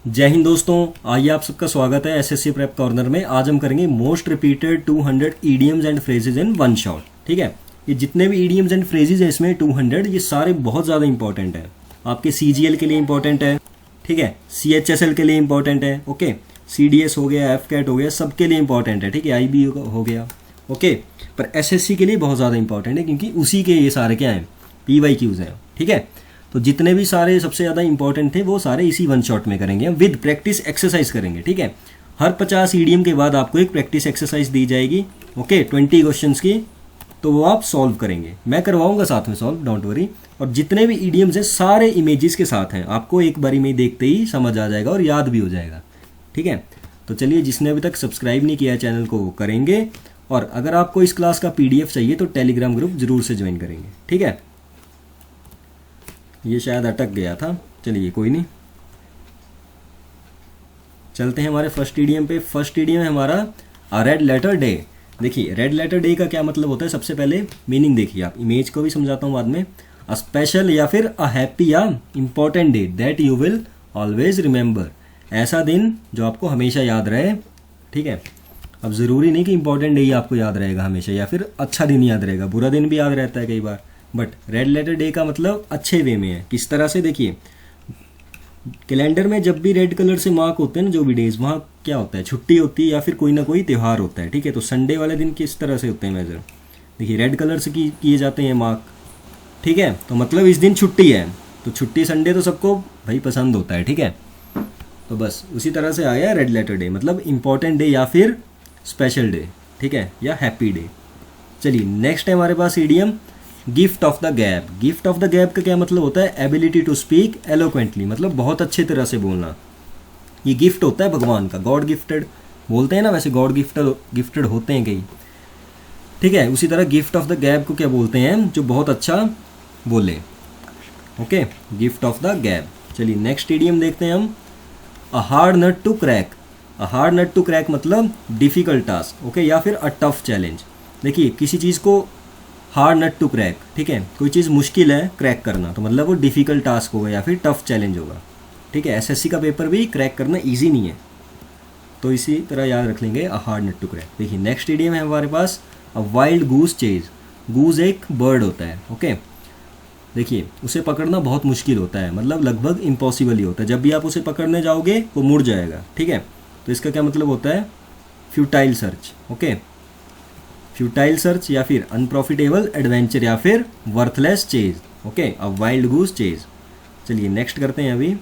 जय हिंद दोस्तों, आइए आप सबका स्वागत है एसएससी प्रेप कॉर्नर में। आज हम करेंगे most repeated 200 idioms and phrases in one shot. ठीक है, ये जितने भी ईडियम्स एंड फ्रेजेज हैं इसमें 200 ये सारे बहुत ज़्यादा इंपॉर्टेंट है। आपके सीजीएल के लिए इंपॉर्टेंट है, ठीक है, सीएचएसएल के लिए इंपॉर्टेंट है, ओके, सीडीएस हो गया, एफ कैट हो गया, सबके लिए इंपॉर्टेंट है, ठीक है, आईबी हो गया, ओके। पर एसएससी के लिए बहुत ज़्यादा इंपॉर्टेंट है क्योंकि उसी के ये सारे क्या हैं, पीवाईक्यूज हैं, ठीक है। तो जितने भी सारे सबसे ज़्यादा इंपॉर्टेंट थे वो सारे इसी वन शॉट में करेंगे हम, विद प्रैक्टिस एक्सरसाइज करेंगे, ठीक है। हर 50 ईडीएम के बाद आपको एक प्रैक्टिस एक्सरसाइज दी जाएगी, ओके, 20 क्वेश्चंस की, तो वो आप सॉल्व करेंगे। मैं करवाऊंगा साथ में सॉल्व, डोंट वरी। और जितने भी ईडीएम्स हैं सारे इमेजेस के साथ हैं, आपको एक बारी में देखते ही समझ आ जाएगा और याद भी हो जाएगा, ठीक है। तो चलिए, जिसने अभी तक सब्सक्राइब नहीं किया है चैनल को वो करेंगे, और अगर आपको इस क्लास का पीडीएफ चाहिए तो टेलीग्राम ग्रुप जरूर से ज्वाइन करेंगे, ठीक है। ये शायद अटक गया था, चलिए कोई नहीं, चलते हैं हमारे फर्स्ट ईडीएम पे। फर्स्ट ईडीएम है हमारा अ रेड लेटर डे। देखिए, रेड लेटर डे का क्या मतलब होता है, सबसे पहले मीनिंग देखिए आप, इमेज को भी समझाता हूँ बाद में। अ स्पेशल या फिर अ हैप्पी या important day that you will always remember. ऐसा दिन जो आपको हमेशा याद रहे, ठीक है। अब ज़रूरी नहीं कि इंपॉर्टेंट डे ही आपको याद रहेगा हमेशा, या फिर अच्छा दिन याद रहेगा, बुरा दिन भी याद रहता है कई बार। बट रेड लेटर डे का मतलब अच्छे वे में है। किस तरह से, देखिए, कैलेंडर में जब भी रेड कलर से मार्क होते हैं ना जो भी डेज, वहाँ क्या होता है, छुट्टी होती है या फिर कोई ना कोई त्यौहार होता है, ठीक है। तो संडे वाले दिन किस तरह से होते हैं मेजर, देखिए रेड कलर से किए जाते हैं मार्क, ठीक है। तो मतलब इस दिन छुट्टी है, तो छुट्टी संडे तो सबको भाई पसंद होता है, ठीक है। तो बस उसी तरह से आया रेड लेटर डे, मतलब इंपॉर्टेंट डे या फिर स्पेशल डे, ठीक है, या हैप्पी डे। चलिए नेक्स्ट है हमारे पास idiom gift of the gap. Gift of the gap का क्या मतलब होता है, एबिलिटी टू स्पीक एलोक्वेंटली, मतलब बहुत अच्छे तरह से बोलना। ये गिफ्ट होता है भगवान का, गॉड गिफ्टेड बोलते हैं ना, वैसे गॉड गिफ्टेड होते हैं कई, ठीक है। उसी तरह गिफ्ट ऑफ द गैप को क्या बोलते हैं, जो बहुत अच्छा बोले, okay, gift of the gab. चलिए नेक्स्ट ईडियम देखते हैं हम, a hard nut to crack. A hard nut to crack मतलब डिफिकल्ट टास्क, ओके, या फिर अ टफ चैलेंज। देखिए किसी चीज़ को हार्ड नट टू क्रैक, ठीक है, कोई चीज़ मुश्किल है क्रैक करना, तो मतलब वो डिफ़िकल्ट टास्क होगा या फिर टफ चैलेंज होगा, ठीक है। एसएससी का पेपर भी क्रैक करना इजी नहीं है, तो इसी तरह याद रख लेंगे a hard nut to crack. देखिए नेक्स्ट ईडियम है हमारे पास, अ वाइल्ड गूज चेज। गूज एक बर्ड होता है, ओके। देखिए उसे पकड़ना बहुत मुश्किल होता है, मतलब लगभग इम्पॉसिबल ही होता है। जब भी आप उसे पकड़ने जाओगे वो मुड़ जाएगा, ठीक है। तो इसका क्या मतलब होता है, futile search, okay, futile search या फिर अनप्रॉफिटेबल एडवेंचर या फिर वर्थलेस चेज, ओके, अ वाइल्ड गूज चेज। चलिए नेक्स्ट करते हैं अभी,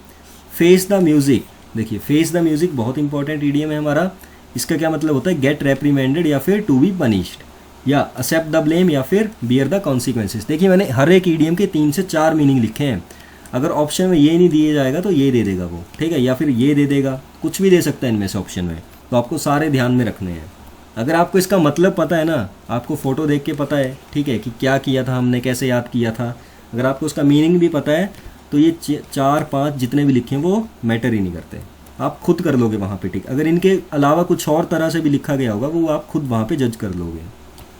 फेस द म्यूजिक। देखिए फेस द म्यूजिक बहुत इंपॉर्टेंट ईडियम है हमारा। इसका क्या मतलब होता है, गेट रेप्रीमेंडेड या फिर टू बी पनिश्ड, या एक्सेप्ट द ब्लेम या फिर बियर द कॉन्सिक्वेंसेज। देखिए मैंने हर एक ईडियम के 3 से 4 मीनिंग लिखे हैं। अगर ऑप्शन में ये नहीं दिए जाएगा तो ये दे देगा वो, ठीक है, या फिर ये दे देगा, कुछ भी दे सकता है इनमें से ऑप्शन में, तो आपको सारे ध्यान में रखने हैं। अगर आपको इसका मतलब पता है ना, आपको फ़ोटो देख के पता है, ठीक है, कि क्या किया था हमने, कैसे याद किया था, अगर आपको उसका मीनिंग भी पता है, तो ये 4-5 जितने भी लिखे हैं वो मैटर ही नहीं करते, आप खुद कर लोगे वहाँ पे टिक। अगर इनके अलावा कुछ और तरह से भी लिखा गया होगा वो आप खुद वहाँ पे जज कर लोगे।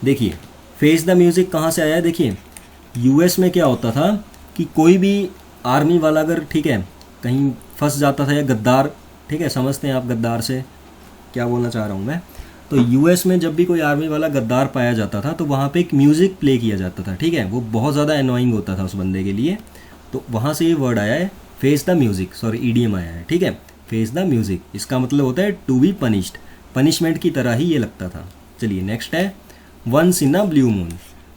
देखिए फेस द म्यूज़िक कहाँ से आया है, देखिए यूएस में क्या होता था कि कोई भी आर्मी वाला अगर, ठीक है, कहीं फंस जाता था, या गद्दार, ठीक है, समझते हैं आप गद्दार से क्या बोलना चाह रहा हूँ मैं। तो यूएस में जब भी कोई आर्मी वाला गद्दार पाया जाता था तो वहाँ पे एक म्यूज़िक प्ले किया जाता था, ठीक है, वो बहुत ज़्यादा एनोइंग होता था उस बंदे के लिए, तो वहाँ से ये वर्ड आया है face the music, sorry idiom आया है, ठीक है, फेस द म्यूज़िक। इसका मतलब होता है टू बी पनिश्ड, पनिशमेंट की तरह ही ये लगता था। चलिए नेक्स्ट है once in a blue moon.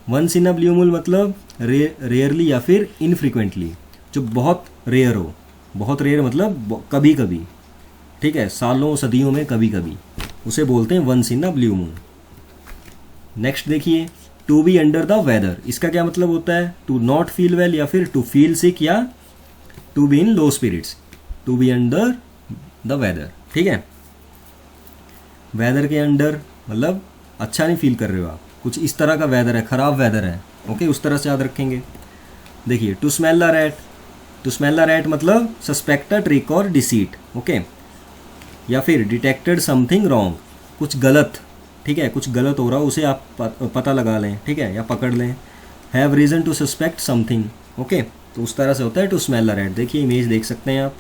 Once in a blue moon मतलब रेयरली या फिर इनफ्रिक्वेंटली, जो बहुत रेयर हो, बहुत रेयर मतलब कभी कभी, ठीक है, सालों सदियों में कभी कभी, उसे बोलते हैं once in a blue moon. Next देखिए, to be under the weather. इसका क्या मतलब होता है, टू नॉट फील वेल या फिर टू फील सिक, या to be in low spirits, to be under the weather, ठीक है। वेदर के अंडर मतलब अच्छा नहीं फील कर रहे हो आप, कुछ इस तरह का वेदर है, ख़राब वेदर है, ओके, उस तरह से याद रखेंगे। देखिए to smell the rat. To smell the rat मतलब सस्पेक्ट अ ट्रिक और डिसीट, ओके, या फिर डिटेक्टेड समथिंग रॉन्ग, कुछ गलत, ठीक है, कुछ गलत हो रहा हो उसे आप पता लगा लें, ठीक है, या पकड़ लें। Have reason to suspect something, okay, तो उस तरह से होता है टू स्मेल द रैट। देखिए इमेज देख सकते हैं आप।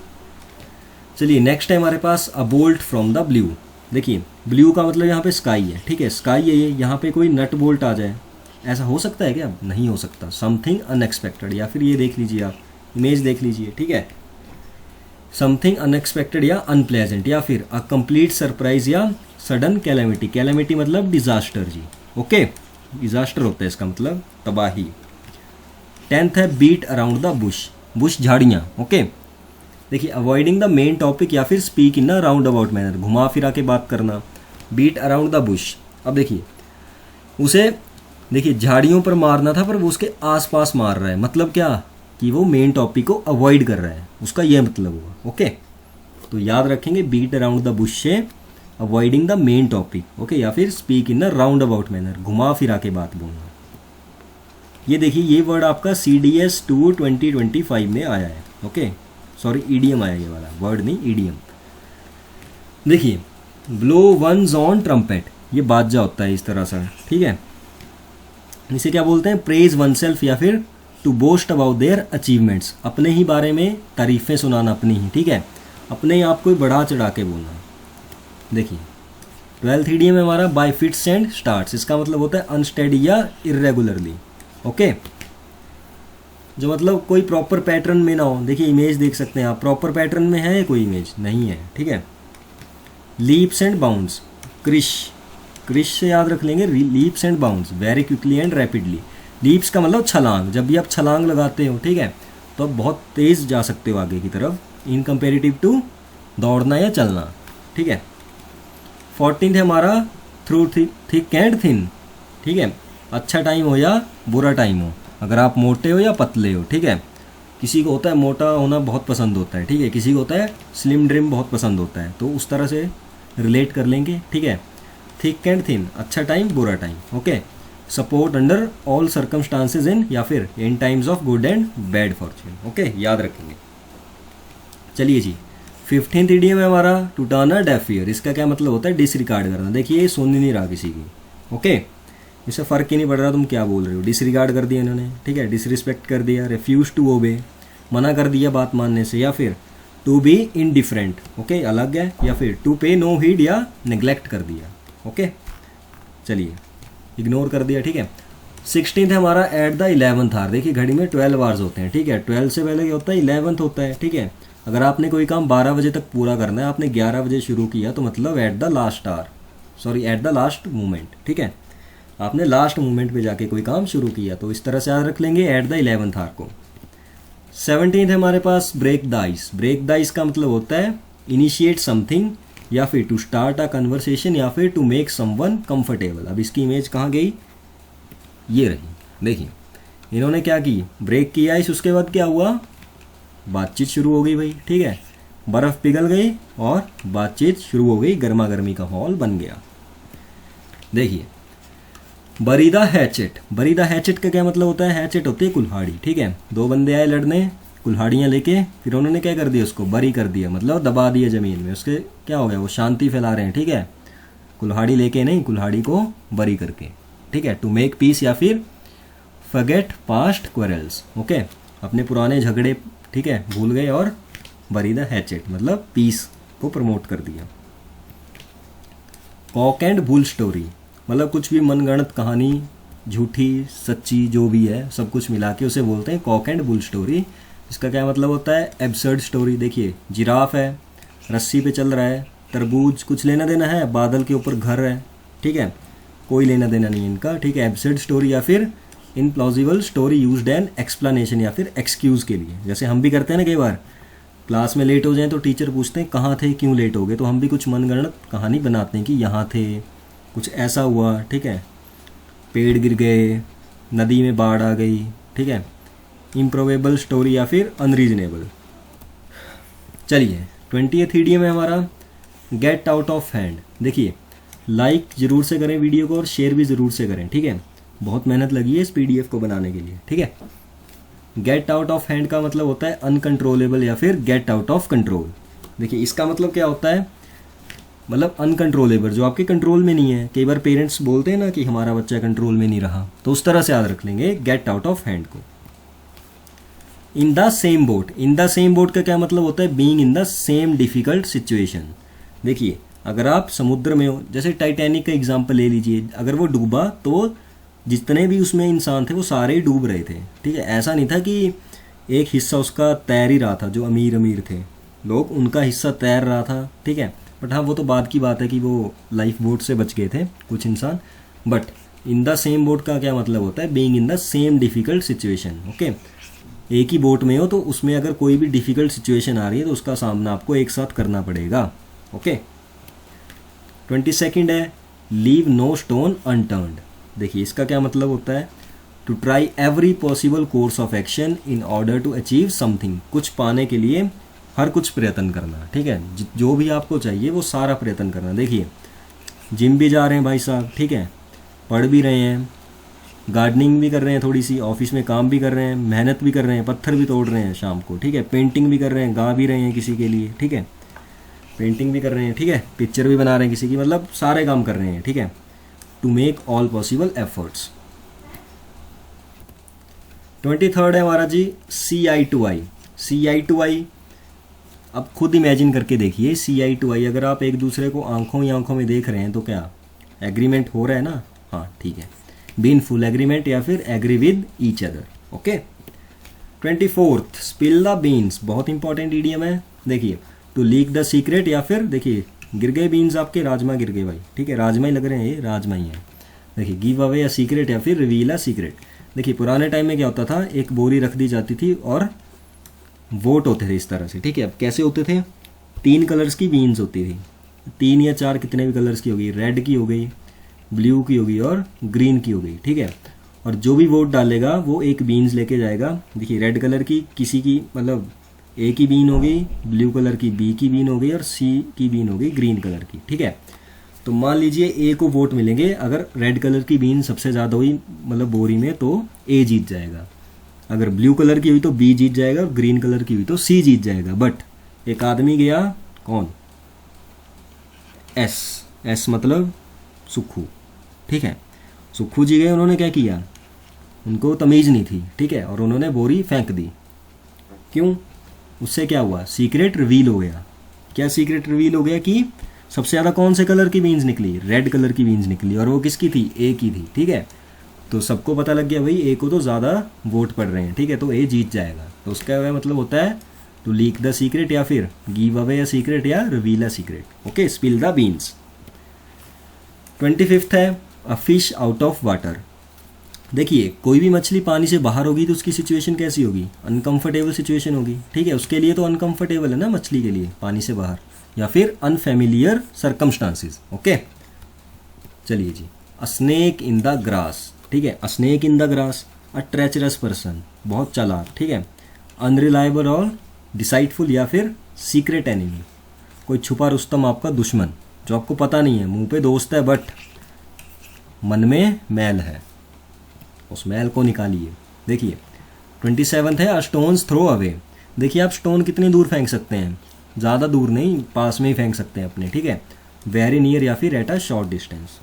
चलिए नेक्स्ट है हमारे पास a bolt from the blue. देखिए ब्लू का मतलब यहाँ पे स्काई है, ठीक है, स्काई है ये, यहाँ पे कोई नट बोल्ट आ जाए, ऐसा हो सकता है क्या? नहीं हो सकता। समथिंग अनएक्सपेक्टेड, या फिर ये देख लीजिए आप, इमेज देख लीजिए, ठीक है, समथिंग अनएक्सपेक्टेड या अनप्लेजेंट, या फिर अ कंप्लीट सरप्राइज या सडन कैलेमिटी। कैलेमिटी मतलब डिजास्टर जी, ओके, डिजास्टर होता है इसका मतलब तबाही। 10th है beat around the bush, bush झाड़ियाँ, ओके। देखिए अवॉइडिंग द मेन टॉपिक या फिर स्पीक इन अ राउंड अबाउट मैनर, घुमा फिरा के बात करना, बीट अराउंड द बुश। अब देखिए उसे, देखिए झाड़ियों पर मारना था पर वो उसके आसपास मार रहा है, मतलब क्या कि वो मेन टॉपिक को अवॉइड कर रहा है, उसका यह मतलब हुआ, ओके। तो याद रखेंगे बीट अराउंड द बुश से avoiding the main topic, okay, या फिर स्पीक इन अ राउंड अबाउट मैनर, घुमा फिरा के बात बोलना। ये देखिए ये वर्ड आपका CDS 2 2025 में आया है, ओके, सॉरी ईडीएम आया ये वाला वर्ड, नहीं ईडीएम। देखिए ब्लो वंस ऑन ट्रम्पेट, ये बाजा होता है इस तरह से, ठीक है, इसे क्या बोलते हैं? प्रेज वन सेल्फ या फिर to boast about their achievements, अपने ही बारे में तारीफें सुनाना अपनी ही, ठीक है, अपने आप को बढ़ा चढ़ा के बोलना। देखिए 12th ईडीएम है हमारा बाय फिट्स एंड स्टार्ट्स, इसका मतलब होता है अनस्टेडी या इरेगुलरली, ओके, जो मतलब कोई प्रॉपर पैटर्न में ना हो। देखिए इमेज देख सकते हैं आप, प्रॉपर पैटर्न में है कोई इमेज नहीं है, ठीक है। Leaps and bounds, Krrish, Krrish से याद रख लेंगे, leaps and bounds very quickly and rapidly. Leaps का मतलब छलांग, जब भी आप छलांग लगाते हो, ठीक है, तो आप बहुत तेज जा सकते हो आगे की तरफ, इन कंपेरेटिव टू दौड़ना या चलना, ठीक है। 14th है हमारा थ्रू थिक एंड थिन, ठीक है, अच्छा टाइम हो या बुरा टाइम हो, अगर आप मोटे हो या पतले हो, ठीक है, किसी को होता है मोटा होना बहुत पसंद होता है, ठीक है, किसी को होता है स्लिम ड्रिम बहुत पसंद होता है, तो उस तरह से रिलेट कर लेंगे, ठीक है। थिक एंड थिन, अच्छा टाइम बुरा time, okay. Support under all circumstances in, या फिर in times of good and bad fortune, okay, याद रखेंगे। चलिए जी 15th ईडीएम है हमारा to turn a deaf ear, इसका क्या मतलब होता है? डिसरिगार्ड करना। देखिए ये सुन ही नहीं रहा किसी की, ओके, इससे फ़र्क ही नहीं पड़ रहा तुम क्या बोल रहे हो, डिसरिगार्ड कर दिया इन्होंने, ठीक है, डिसरिस्पेक्ट कर दिया, रिफ्यूज टू ओबे, मना कर दिया बात मानने से, या फिर टू बी इनडिफरेंट, ओके, अलग है, या फिर टू पे नो हीड या नेग्लेक्ट कर दिया, ओके, चलिए इग्नोर कर दिया, ठीक है। 16th है हमारा एट द 11th आवर। देखिए घड़ी में 12 आवर्स होते हैं, ठीक है, 12 से पहले क्या होता है? 11th होता है, ठीक है। अगर आपने कोई काम 12 बजे तक पूरा करना है, आपने 11 बजे शुरू किया, तो मतलब eight the last hour, sorry eight the last moment, ठीक है, आपने लास्ट मोमेंट पे जाके कोई काम शुरू किया, तो इस तरह से याद रख लेंगे एट द 11th आवर को। 17th है हमारे पास break the ice. Break the ice का मतलब होता है इनिशिएट समथिंग, या फिर टू स्टार्ट अ कन्वर्सेशन, या फिर टू मेक समवन कंफर्टेबल। अब इसकी इमेज कहाँ गई? ये रही, देखिए इन्होंने क्या की, ब्रेक की आइस, उसके बाद क्या हुआ? बातचीत शुरू हो गई भाई, ठीक है, बर्फ़ पिघल गई और बातचीत शुरू हो गई, गर्मा गर्मी का माहौल बन गया। देखिए बरी द हैचेट, बरी द हैचेट का क्या मतलब होता है? हैचेट होती है कुल्हाड़ी, ठीक है, दो बंदे आए लड़ने कुल्हाड़ियाँ लेके, फिर उन्होंने क्या कर दिया? उसको बरी कर दिया, मतलब दबा दिया ज़मीन में, उसके क्या हो गया? वो शांति फैला रहे हैं, ठीक है, कुल्हाड़ी लेके नहीं, कुल्हाड़ी को बरी करके, ठीक है, टू मेक पीस, या फिर फॉरगेट पास्ट क्वेरल्स, ओके, अपने पुराने झगड़े, ठीक है, भूल गए, और बरी द हैचेट मतलब पीस को प्रमोट कर दिया। कॉक एंड बुल स्टोरी मतलब कुछ भी मनगढ़ंत कहानी, झूठी सच्ची जो भी है, सब कुछ मिला के उसे बोलते हैं कॉक एंड बुल स्टोरी। इसका क्या मतलब होता है? Absurd story. देखिए जिराफ है, रस्सी पे चल रहा है, तरबूज, कुछ लेना देना है, बादल के ऊपर घर है, ठीक है, कोई लेना देना नहीं इनका, ठीक है। एब्सर्ड स्टोरी या फिर इनप्लॉजिबल स्टोरी यूज्ड एन एक्सप्लेनेशन या फिर एक्सक्यूज़ के लिए। जैसे हम भी करते हैं ना, कई बार क्लास में लेट हो जाएं तो टीचर पूछते हैं कहाँ थे, क्यों लेट हो गए, तो हम भी कुछ मनगढ़ंत कहानी बनाते हैं कि यहाँ थे, कुछ ऐसा हुआ, ठीक है, पेड़ गिर गए, नदी में बाढ़ आ गई, ठीक है, इम्प्रोवेबल स्टोरी या फिर अनरीजनेबल। चलिए 20th ईडीएम है हमारा गेट आउट ऑफ हैंड। देखिए लाइक ज़रूर से करें वीडियो को और शेयर भी ज़रूर से करें, ठीक है, बहुत मेहनत लगी है इस PDF को बनाने के लिए, ठीक है। गेट आउट ऑफ हैंड का मतलब होता है अनकंट्रोलेबल या फिर गेट आउट ऑफ कंट्रोल। देखिए इसका मतलब क्या होता है? मतलब अनकंट्रोलेबल, जो आपके कंट्रोल में नहीं है। कई बार पेरेंट्स बोलते हैं ना कि हमारा बच्चा कंट्रोल में नहीं रहा, तो उस तरह से याद रख लेंगे गेट आउट ऑफ हैंड को। In the same boat, in the same boat का क्या मतलब होता है, being in the same difficult situation. देखिए अगर आप समुद्र में हो, जैसे टाइटैनिक का एग्जांपल ले लीजिए, अगर वो डूबा तो जितने भी उसमें इंसान थे वो सारे ही डूब रहे थे, ठीक है। ऐसा नहीं था कि एक हिस्सा उसका तैर ही रहा था, जो अमीर अमीर थे लोग उनका हिस्सा तैर रहा था, ठीक है। बट हाँ वो तो बाद की बात है कि वो लाइफ बोट से बच गए थे कुछ इंसान। But in the same boat का क्या मतलब होता है, being in the same difficult situation, okay. एक ही बोट में हो तो उसमें अगर कोई भी डिफिकल्ट सिचुएशन आ रही है तो उसका सामना आपको एक साथ करना पड़ेगा, ओके। 22 है, लीव नो स्टोन अनटर्न्ड। देखिए इसका क्या मतलब होता है, to try every possible course of action in order to achieve something. कुछ पाने के लिए हर कुछ प्रयत्न करना, ठीक है। जो भी आपको चाहिए वो सारा प्रयत्न करना। देखिए जिम भी जा रहे हैं भाई साहब, ठीक है, पढ़ भी रहे हैं, गार्डनिंग भी कर रहे हैं, थोड़ी सी ऑफिस में काम भी कर रहे हैं, मेहनत भी कर रहे हैं, पत्थर भी तोड़ रहे हैं शाम को, ठीक है, पेंटिंग भी कर रहे हैं, गा भी रहे हैं किसी के लिए, ठीक है, पेंटिंग भी कर रहे हैं, ठीक है, पिक्चर भी बना रहे हैं किसी की, मतलब सारे काम कर रहे हैं, ठीक है। To make all possible efforts. 23 है हमारा जी, CI2I। CI2I अब खुद इमेजिन करके देखिए, CI2I अगर आप एक दूसरे को आंखों ही आंखों में देख रहे हैं तो क्या एग्रीमेंट हो रहा है ना, हाँ ठीक है, बी इन फुल एग्रीमेंट या फिर agree with each other, okay. 24 spill the beans, बहुत इंपॉर्टेंट ईडियम है। देखिए टू लीक द सीक्रेट या फिर देखिए गिर गए बीन्स आपके, राजमा गिर गए भाई, ठीक है, राजमा ही लग रहे हैं, ये राजमा ही है। देखिए गिव अवे अ सीक्रेट या फिर रिवील अ सीक्रेट। देखिए पुराने टाइम में क्या होता था, एक बोरी रख दी जाती थी और वोट होते थे इस तरह से, ठीक है। अब कैसे होते थे, 3 कलर्स की बीन्स होती थी, 3 या 4 कितने भी कलर्स की होगी, रेड की हो गई, ब्लू की होगी और ग्रीन की हो गई, ठीक है। और जो भी वोट डालेगा वो एक बीन्स लेके जाएगा। देखिए रेड कलर की किसी की मतलब ए की बीन हो गई, ब्लू कलर की बी की बीन हो गई और सी की बीन हो गई ग्रीन कलर की, ठीक है। तो मान लीजिए ए को वोट मिलेंगे, अगर रेड कलर की बीन सबसे ज़्यादा हुई मतलब बोरी में तो ए जीत जाएगा, अगर ब्लू कलर की हुई तो बी जीत जाएगा और ग्रीन कलर की हुई तो सी जीत जाएगा। बट एक आदमी गया, कौन, एस मतलब सुक्खू, ठीक है, सुक्खू जी गए, उन्होंने क्या किया, उनको तमीज़ नहीं थी, ठीक है, और उन्होंने बोरी फेंक दी। क्यों, उससे क्या हुआ, सीक्रेट रिवील हो गया। क्या सीक्रेट रिवील हो गया कि सबसे ज़्यादा कौन से कलर की बीन्स निकली, रेड कलर की बीन्स निकली, और वो किसकी थी, ए की थी, ठीक है। तो सबको पता लग गया भाई ए को तो ज़्यादा वोट पड़ रहे हैं, ठीक है, तो ए जीत जाएगा। तो उसका मतलब होता है टू लीक द सीक्रेट या फिर गिव अवे अ सीक्रेट या reveal a secret, okay, spill the beans. 25 है, a fish out of water. देखिए कोई भी मछली पानी से बाहर होगी तो उसकी सिचुएशन कैसी होगी, अनकंफर्टेबल सिचुएशन होगी, ठीक है, उसके लिए तो अनकंफर्टेबल है ना मछली के लिए पानी से बाहर, या फिर अनफेमिलियर सर्कमस्टांसिस, ओके। चलिए जी, a snake in the grass, ठीक है, a snake in the grass, a treacherous person, बहुत चालाक, ठीक है, अनरिलायबल और डिसाइडफुल या फिर सीक्रेट एनिमी, कोई छुपा रुस्तम आपका दुश्मन जो आपको पता नहीं है, मुंह पे दोस्त है बट मन में मैल है, उस मैल को निकालिए। देखिए 27 है, अ स्टोन्स थ्रो अवे। देखिए आप स्टोन कितनी दूर फेंक सकते हैं, ज़्यादा दूर नहीं, पास में ही फेंक सकते हैं अपने, ठीक है, वेरी नियर या फिर एट अ शॉर्ट डिस्टेंस।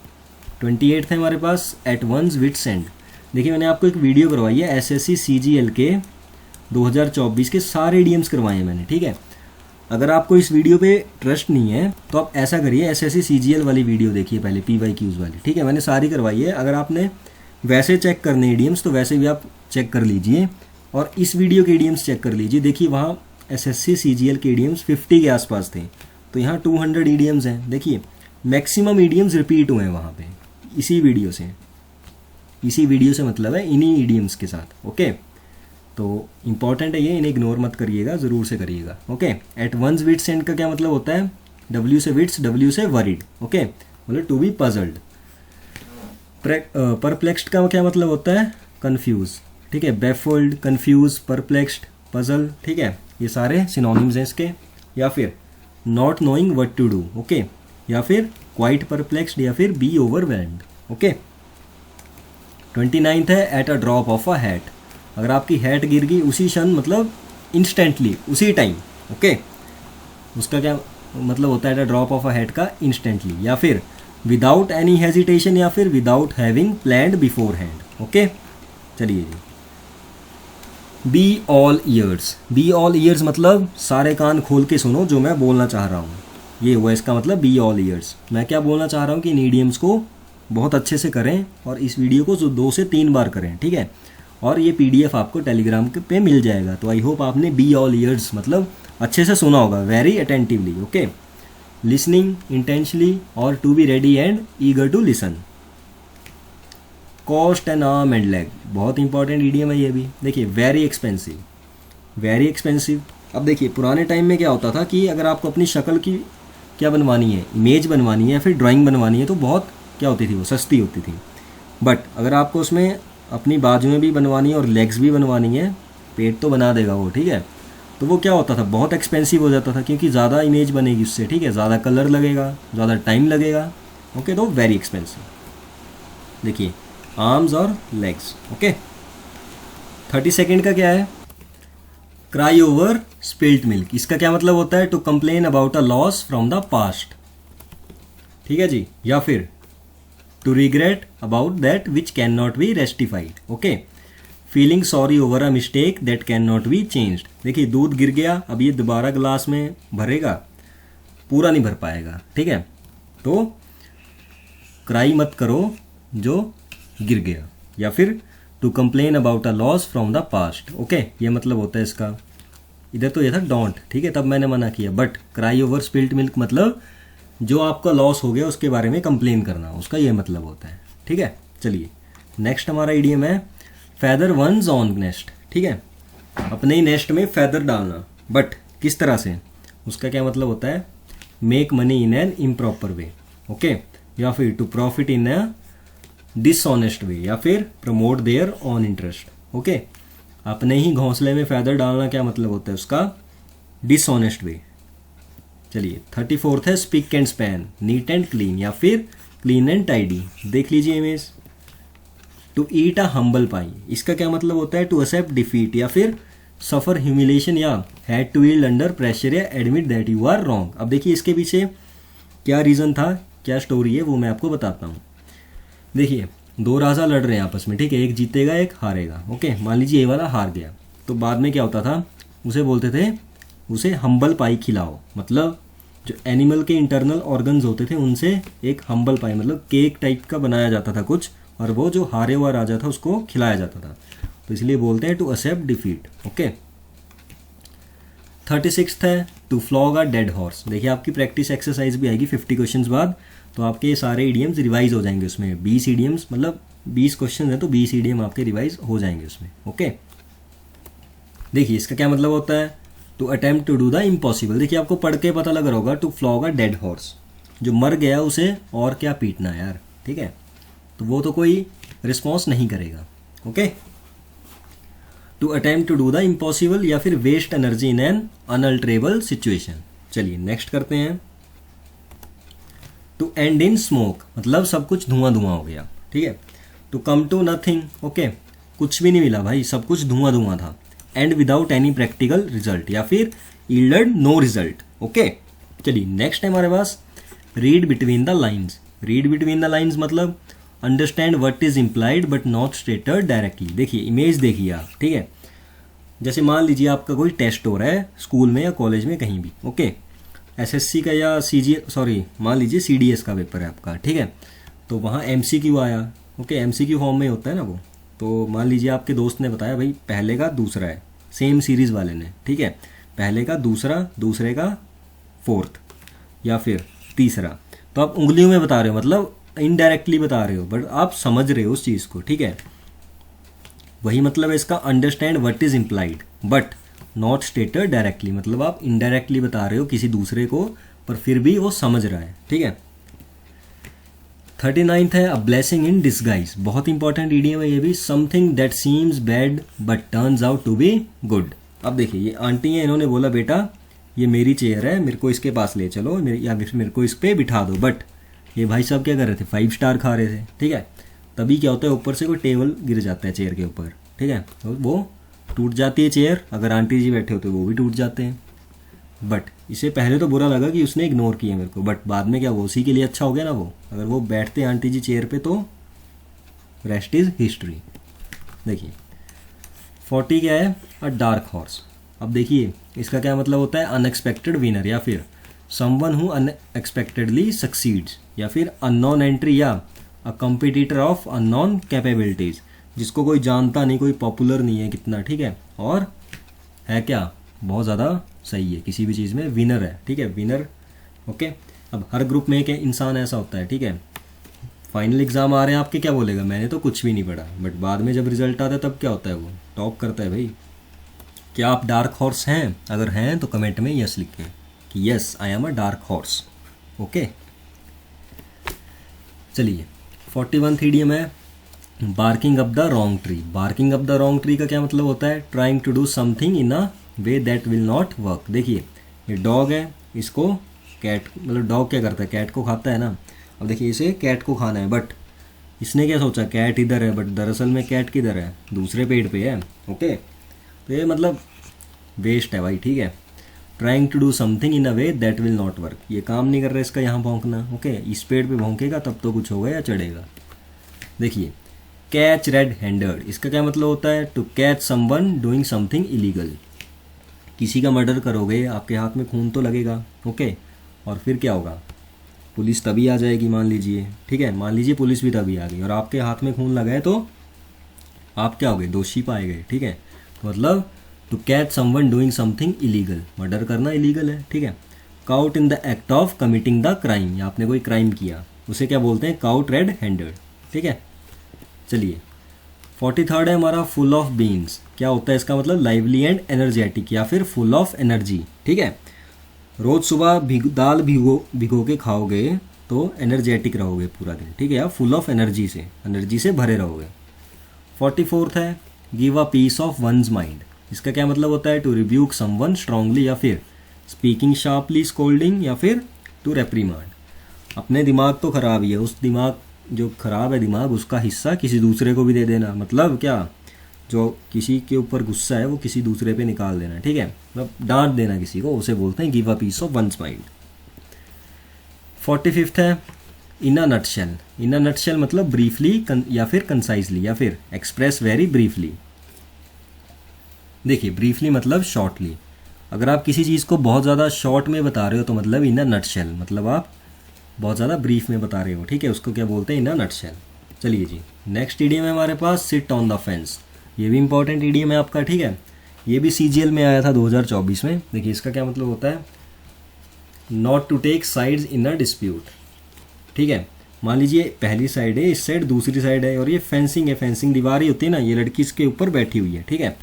28 है हमारे पास, एट वंस विट्स एंड। देखिए मैंने आपको एक वीडियो करवाई है SSC CGL के 2024 के सारे इडियम्स करवाए हैं मैंने, ठीक है। अगर आपको इस वीडियो पे ट्रस्ट नहीं है तो आप ऐसा करिए, SSC CGL वाली वीडियो देखिए पहले, PYQs वाली, ठीक है, मैंने सारी करवाई है। अगर आपने वैसे चेक करने इडियम्स तो वैसे भी आप चेक कर लीजिए, और इस वीडियो के इडियम्स चेक कर लीजिए। देखिए वहाँ SSC CGL के इडियम्स 50 के आसपास थे, तो यहाँ 200 इडियम्स हैं। देखिए मैक्सिमम इडियम्स रिपीट हुए हैं वहाँ पे इसी वीडियो से मतलब है इन्हीं इडियम्स के साथ, ओके। तो इंपॉर्टेंट है ये, इन्हें इग्नोर मत करिएगा, ज़रूर से करिएगा, okay. At one's wits end का क्या मतलब होता है, W से विट्स, W से वरीड, ओके, मतलब टू बी पजल्ड। परप्लेक्स्ड का क्या मतलब होता है, कंफ्यूज, ठीक है, बेफोल्ड, कंफ्यूज, परप्लेक्स्ड, पजल, ठीक है, ये सारे सिनोनिम्स हैं इसके। या फिर not knowing what to do, okay, या फिर क्वाइट परप्लेक्स्ड या फिर बी ओवरवेल्म्ड, ओके। 29 है, at a drop of a hat. अगर आपकी हैट गिर गई उसी क्षण, मतलब इंस्टेंटली, उसी टाइम, ओके, उसका क्या मतलब होता है, at a drop of a hat का इंस्टेंटली, या फिर विदाउट एनी हेजिटेशन या फिर without having planned beforehand, okay. चलिए जी, be all ears. Be all ears मतलब सारे कान खोल के सुनो जो मैं बोलना चाह रहा हूँ, ये हुआ इसका मतलब बी ऑल ईयर्स। मैं क्या बोलना चाह रहा हूँ कि इन ईडियम्स को बहुत अच्छे से करें और इस वीडियो को जो 2 से 3 बार करें, ठीक है। और ये PDF आपको टेलीग्राम पे मिल जाएगा। तो आई होप आपने बी ऑल ईयर्स मतलब अच्छे से सुना होगा, very attentively, okay. Listening intentionally और to be ready and eager to listen. Cost an arm and leg, बहुत इंपॉर्टेंट ईडियम है ये भी। देखिए वेरी एक्सपेंसिव, वेरी एक्सपेंसिव। अब देखिए पुराने टाइम में क्या होता था कि अगर आपको अपनी शक्ल की क्या बनवानी है, इमेज बनवानी है या फिर ड्राइंग बनवानी है तो बहुत क्या होती थी, वो सस्ती होती थी। बट अगर आपको उसमें अपनी बाजुएं भी बनवानी है और लेग्स भी बनवानी है, पेट तो बना देगा वो, ठीक है, तो वो क्या होता था, बहुत एक्सपेंसिव हो जाता था क्योंकि ज़्यादा इमेज बनेगी उससे, ठीक है, ज़्यादा कलर लगेगा, ज़्यादा टाइम लगेगा, ओके, तो वेरी एक्सपेंसिव। देखिए आर्म्स और लेग्स, ओके। 30 सेकेंड का क्या है, क्राई ओवर स्पिल्ट मिल्क। इसका क्या मतलब होता है, to complain about a loss from the past, ठीक है जी, या फिर to regret about that which can not be rectified, okay. Feeling sorry over a mistake that can not be changed. देखिए दूध गिर गया, अब ये दोबारा ग्लास में भरेगा, पूरा नहीं भर पाएगा, ठीक है, तो क्राई मत करो जो गिर गया। या फिर to complain about a loss from the past, okay, ये मतलब होता है इसका। इधर तो ये था डोंट, ठीक है, तब मैंने मना किया, but cry over spilt milk मतलब जो आपका लॉस हो गया उसके बारे में कंप्लेन करना, उसका ये मतलब होता है, ठीक है। चलिए नेक्स्ट हमारा इडियम है फेदर वंस ऑन नेस्ट, ठीक है, अपने ही नेस्ट में फेदर डालना, बट किस तरह से, उसका क्या मतलब होता है, make money in an improper way, okay, या फिर to profit in a dishonest way, या फिर promote their own interest, okay. अपने ही घोंसले में फेदर डालना क्या मतलब होता है उसका, डिसऑनेस्ट वे। चलिए 34th है spick and span, neat and clean या फिर क्लीन एंड टाइडी। देख लीजिए image, to eat a humble pie, इसका क्या मतलब होता है, टू एक्सेप्ट डिफीट या फिर सफर ह्यूमिलेशन या had to yield under pressure या admit that you are wrong. अब देखिए इसके पीछे क्या रीज़न था, क्या स्टोरी है, वो मैं आपको बताता हूँ। देखिए 2 राजा लड़ रहे हैं आपस में, ठीक है, एक जीतेगा एक हारेगा, ओके। मान लीजिए ये वाला हार गया, तो बाद में क्या होता था, उसे बोलते थे उसे हम्बल पाई खिलाओ, मतलब जो एनिमल के इंटरनल ऑर्गन्स होते थे उनसे एक हम्बल पाई मतलब केक टाइप का बनाया जाता था कुछ, और वो जो हारे हुआ राजा था उसको खिलाया जाता था, तो इसलिए बोलते हैं to accept defeat, okay. 36th है to flog a dead horse. देखिए आपकी प्रैक्टिस एक्सरसाइज भी आएगी 50 क्वेश्चंस बाद, तो आपके ये सारे इडियम्स रिवाइज हो जाएंगे उसमें। 20 इडियम्स मतलब 20 क्वेश्चन है तो 20 इडियम आपके रिवाइज हो जाएंगे उसमें, ओके। देखिए इसका क्या मतलब होता है, to attempt to do the impossible. देखिए आपको पढ़ के पता लग रहा होगा, to flog a dead horse, जो मर गया उसे और क्या पीटना यार, ठीक है, तो वो तो कोई रिस्पॉन्स नहीं करेगा, okay. To attempt to do the impossible या फिर waste energy in an unalterable situation. चलिए नेक्स्ट करते हैं, टू एंड इन स्मोक मतलब सब कुछ धुआं धुआं हो गया, ठीक है। To come to nothing, okay, कुछ भी नहीं मिला भाई, सब कुछ धुआं धुआं था। And without any practical result या फिर यील्डेड नो रिजल्ट, ओके। चलिए नेक्स्ट है हमारे पास read between the lines. Read between the lines मतलब understand what is implied but not stated directly. देखिए इमेज देखिए आप, ठीक है, जैसे मान लीजिए आपका कोई टेस्ट हो रहा है स्कूल में या कॉलेज में कहीं भी, ओके, SSC का या मान लीजिए CDS का पेपर है आपका, ठीक है, तो वहाँ MCQ आया, ओके, MCQ फॉर्म में होता है ना वो, तो मान लीजिए आपके दोस्त ने बताया भाई पहले का दूसरा है, सेम सीरीज़ वाले ने, ठीक है, पहले का दूसरा, दूसरे का फोर्थ या फिर तीसरा, तो आप उंगलियों में बता रहे हो मतलब इनडायरेक्टली बता रहे हो, बट आप समझ रहे हो उस चीज़ को, ठीक है, वही मतलब है इसका understand what is implied but not stated directly, मतलब आप इनडायरेक्टली बता रहे हो किसी दूसरे को पर फिर भी वो समझ रहा है, ठीक है। 39th है अ ब्लेसिंग इन डिस्गाइज, बहुत इंपॉर्टेंट इडियम है ये भी, something that seems bad but turns out to be good. अब देखिए ये आंटी है, इन्होंने बोला बेटा ये मेरी चेयर है, मेरे को इसके पास ले चलो या मेरे को इस पर बिठा दो, बट ये भाई साहब क्या कर रहे थे, 5 स्टार खा रहे थे, ठीक है, तभी क्या होता है ऊपर से कोई टेबल गिर जाता है चेयर के ऊपर, ठीक है, तो वो टूट जाती है चेयर, अगर आंटी जी बैठे होते वो भी टूट जाते हैं। बट इसे पहले तो बुरा लगा कि उसने इग्नोर किया मेरे को, बट बाद में क्या वो उसी के लिए अच्छा हो गया ना, वो अगर वो बैठते आंटी जी चेयर पे तो रेस्ट इज हिस्ट्री। देखिए 40 क्या है, अ डार्क हॉर्स। अब देखिए इसका क्या मतलब होता है, अनएक्सपेक्टेड विनर या फिर समवन हु अनएक्सपेक्टेडली सक्सीड्स, या फिर अननोन एंट्री या अ कंपिटिटर ऑफ अननोन कैपेबिलिटीज, जिसको कोई जानता नहीं, कोई पॉपुलर नहीं है कितना, ठीक है, और है क्या बहुत ज़्यादा सही है किसी भी चीज़ में, विनर है, ठीक है, विनर। ओके, अब हर ग्रुप में एक इंसान ऐसा होता है, ठीक है। फाइनल एग्जाम आ रहे हैं आपके, क्या बोलेगा, मैंने तो कुछ भी नहीं पढ़ा, बट बाद में जब रिजल्ट आता है तब क्या होता है, वो टॉप करता है भाई। क्या आप डार्क हॉर्स हैं? अगर हैं तो कमेंट में यस लिखें कि yes I am a dark horse. Okay, चलिए 41 इडियम है, barking up the wrong tree. Barking up the wrong tree का क्या मतलब होता है, trying to do something in a way that will not work. देखिए ये डॉग है, इसको कैट, मतलब डॉग क्या करता है, कैट को खाता है ना। अब देखिए इसे कैट को खाना है, बट इसने क्या सोचा, कैट इधर है, बट दरअसल में कैट किधर है, दूसरे पेड़ पे है। ओके, तो ये मतलब वेस्ट है भाई, ठीक है। Trying to do something in a way that will not work, ये काम नहीं कर रहा है इसका यहाँ भौंकना। ओके, इस पेड़ पे भौंकेगा तब तो कुछ होगा या चढ़ेगा। देखिए कैच रेड हैंडेड, इसका क्या मतलब होता है, to catch someone doing something illegal. किसी का मर्डर करोगे, आपके हाथ में खून तो लगेगा। ओके, और फिर क्या होगा, पुलिस तभी आ जाएगी, मान लीजिए, ठीक है, मान लीजिए पुलिस भी तभी आ गई और आपके हाथ में खून लगा है, तो आप क्या हो गए, दोषी पाए गए, ठीक है। मतलब to catch someone doing something illegal, murder करना इलीगल है, ठीक है। Caught in the act of committing the crime, या आपने कोई क्राइम किया, उसे क्या बोलते हैं, काउट रेड हैंडेड, ठीक है। चलिए 43 है हमारा, फुल ऑफ बीन्स। क्या होता है इसका मतलब, लाइवली एंड एनर्जेटिक या फिर फुल ऑफ एनर्जी, ठीक है। रोज सुबह दाल भिगो के खाओगे तो एनर्जेटिक रहोगे पूरा दिन, ठीक है, या फुल ऑफ एनर्जी से भरे रहोगे। 44 है, give a piece of one's mind. इसका क्या मतलब होता है, टू रिब्यूक समवन स्ट्रांगली या फिर स्पीकिंग शार्पली, स्कोल्डिंग या फिर टू रेप्रीमांड। अपने दिमाग तो खराब ही है, उस दिमाग जो खराब है दिमाग, उसका हिस्सा किसी दूसरे को भी दे देना। मतलब क्या, जो किसी के ऊपर गुस्सा है वो किसी दूसरे पे निकाल देना, ठीक है, मतलब डांट देना किसी को, उसे बोलते हैं give a piece of one's mind. 45 है, in a nutshell. In a nutshell मतलब ब्रीफली या फिर कंसाइजली या फिर एक्सप्रेस वेरी ब्रीफली। देखिए ब्रीफली मतलब शॉर्टली, अगर आप किसी चीज़ को बहुत ज़्यादा शॉर्ट में बता रहे हो तो मतलब इन अ नटशेल, मतलब आप बहुत ज़्यादा ब्रीफ में बता रहे हो, ठीक है, उसको क्या बोलते हैं, इन अ नटशेल। चलिए जी, नेक्स्ट इडियम है हमारे पास, सिट ऑन द फेंस। ये भी इंपॉर्टेंट इडियम है आपका, ठीक है, ये भी CGL में आया था 2024 में। देखिए इसका क्या मतलब होता है, not to take sides in a dispute, ठीक है। मान लीजिए पहली साइड है, इस साइड दूसरी साइड है, और ये फेंसिंग है, फेंसिंग दीवार ही होती है ना, ये लड़की इसके ऊपर बैठी हुई है, ठीक है,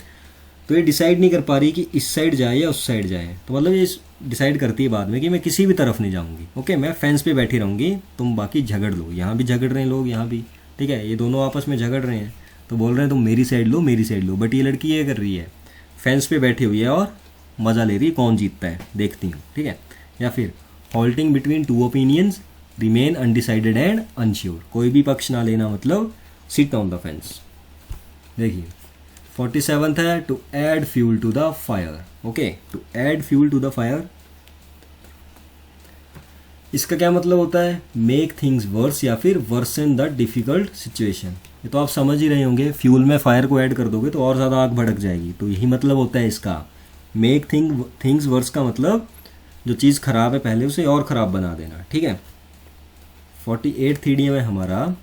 तो ये डिसाइड नहीं कर पा रही कि इस साइड जाए या उस साइड जाए, तो मतलब ये डिसाइड करती है बाद में कि मैं किसी भी तरफ नहीं जाऊंगी। ओके, मैं फेंस पे बैठी रहूंगी, तुम बाकी झगड़ लो, यहाँ भी झगड़ रहे हैं लोग, यहाँ भी, ठीक है, ये दोनों आपस में झगड़ रहे हैं, तो बोल रहे हैं तुम मेरी साइड लो, मेरी साइड लो, बट ये लड़की ये कर रही है, फेंस पे बैठी हुई है और मज़ा ले रही है, कौन जीतता है देखती हूँ, ठीक है। या फिर halting between two opinions, remain undecided and unsure, कोई भी पक्ष ना लेना, मतलब सिट ऑन द फेंस। देखिए 47 है, to add fuel to the fire. Okay, to add fuel to the fire, इसका क्या मतलब होता है, मेक थिंग्स वर्स या फिर वर्सन द डिफिकल्ट सिचुएशन। ये तो आप समझ ही रहे होंगे, फ्यूल में फायर को ऐड कर दोगे तो और ज़्यादा आग भड़क जाएगी, तो यही मतलब होता है इसका। मेक थिंग्स वर्स का मतलब जो चीज़ खराब है पहले उसे और ख़राब बना देना, ठीक है। 48 इडियम है हमारा,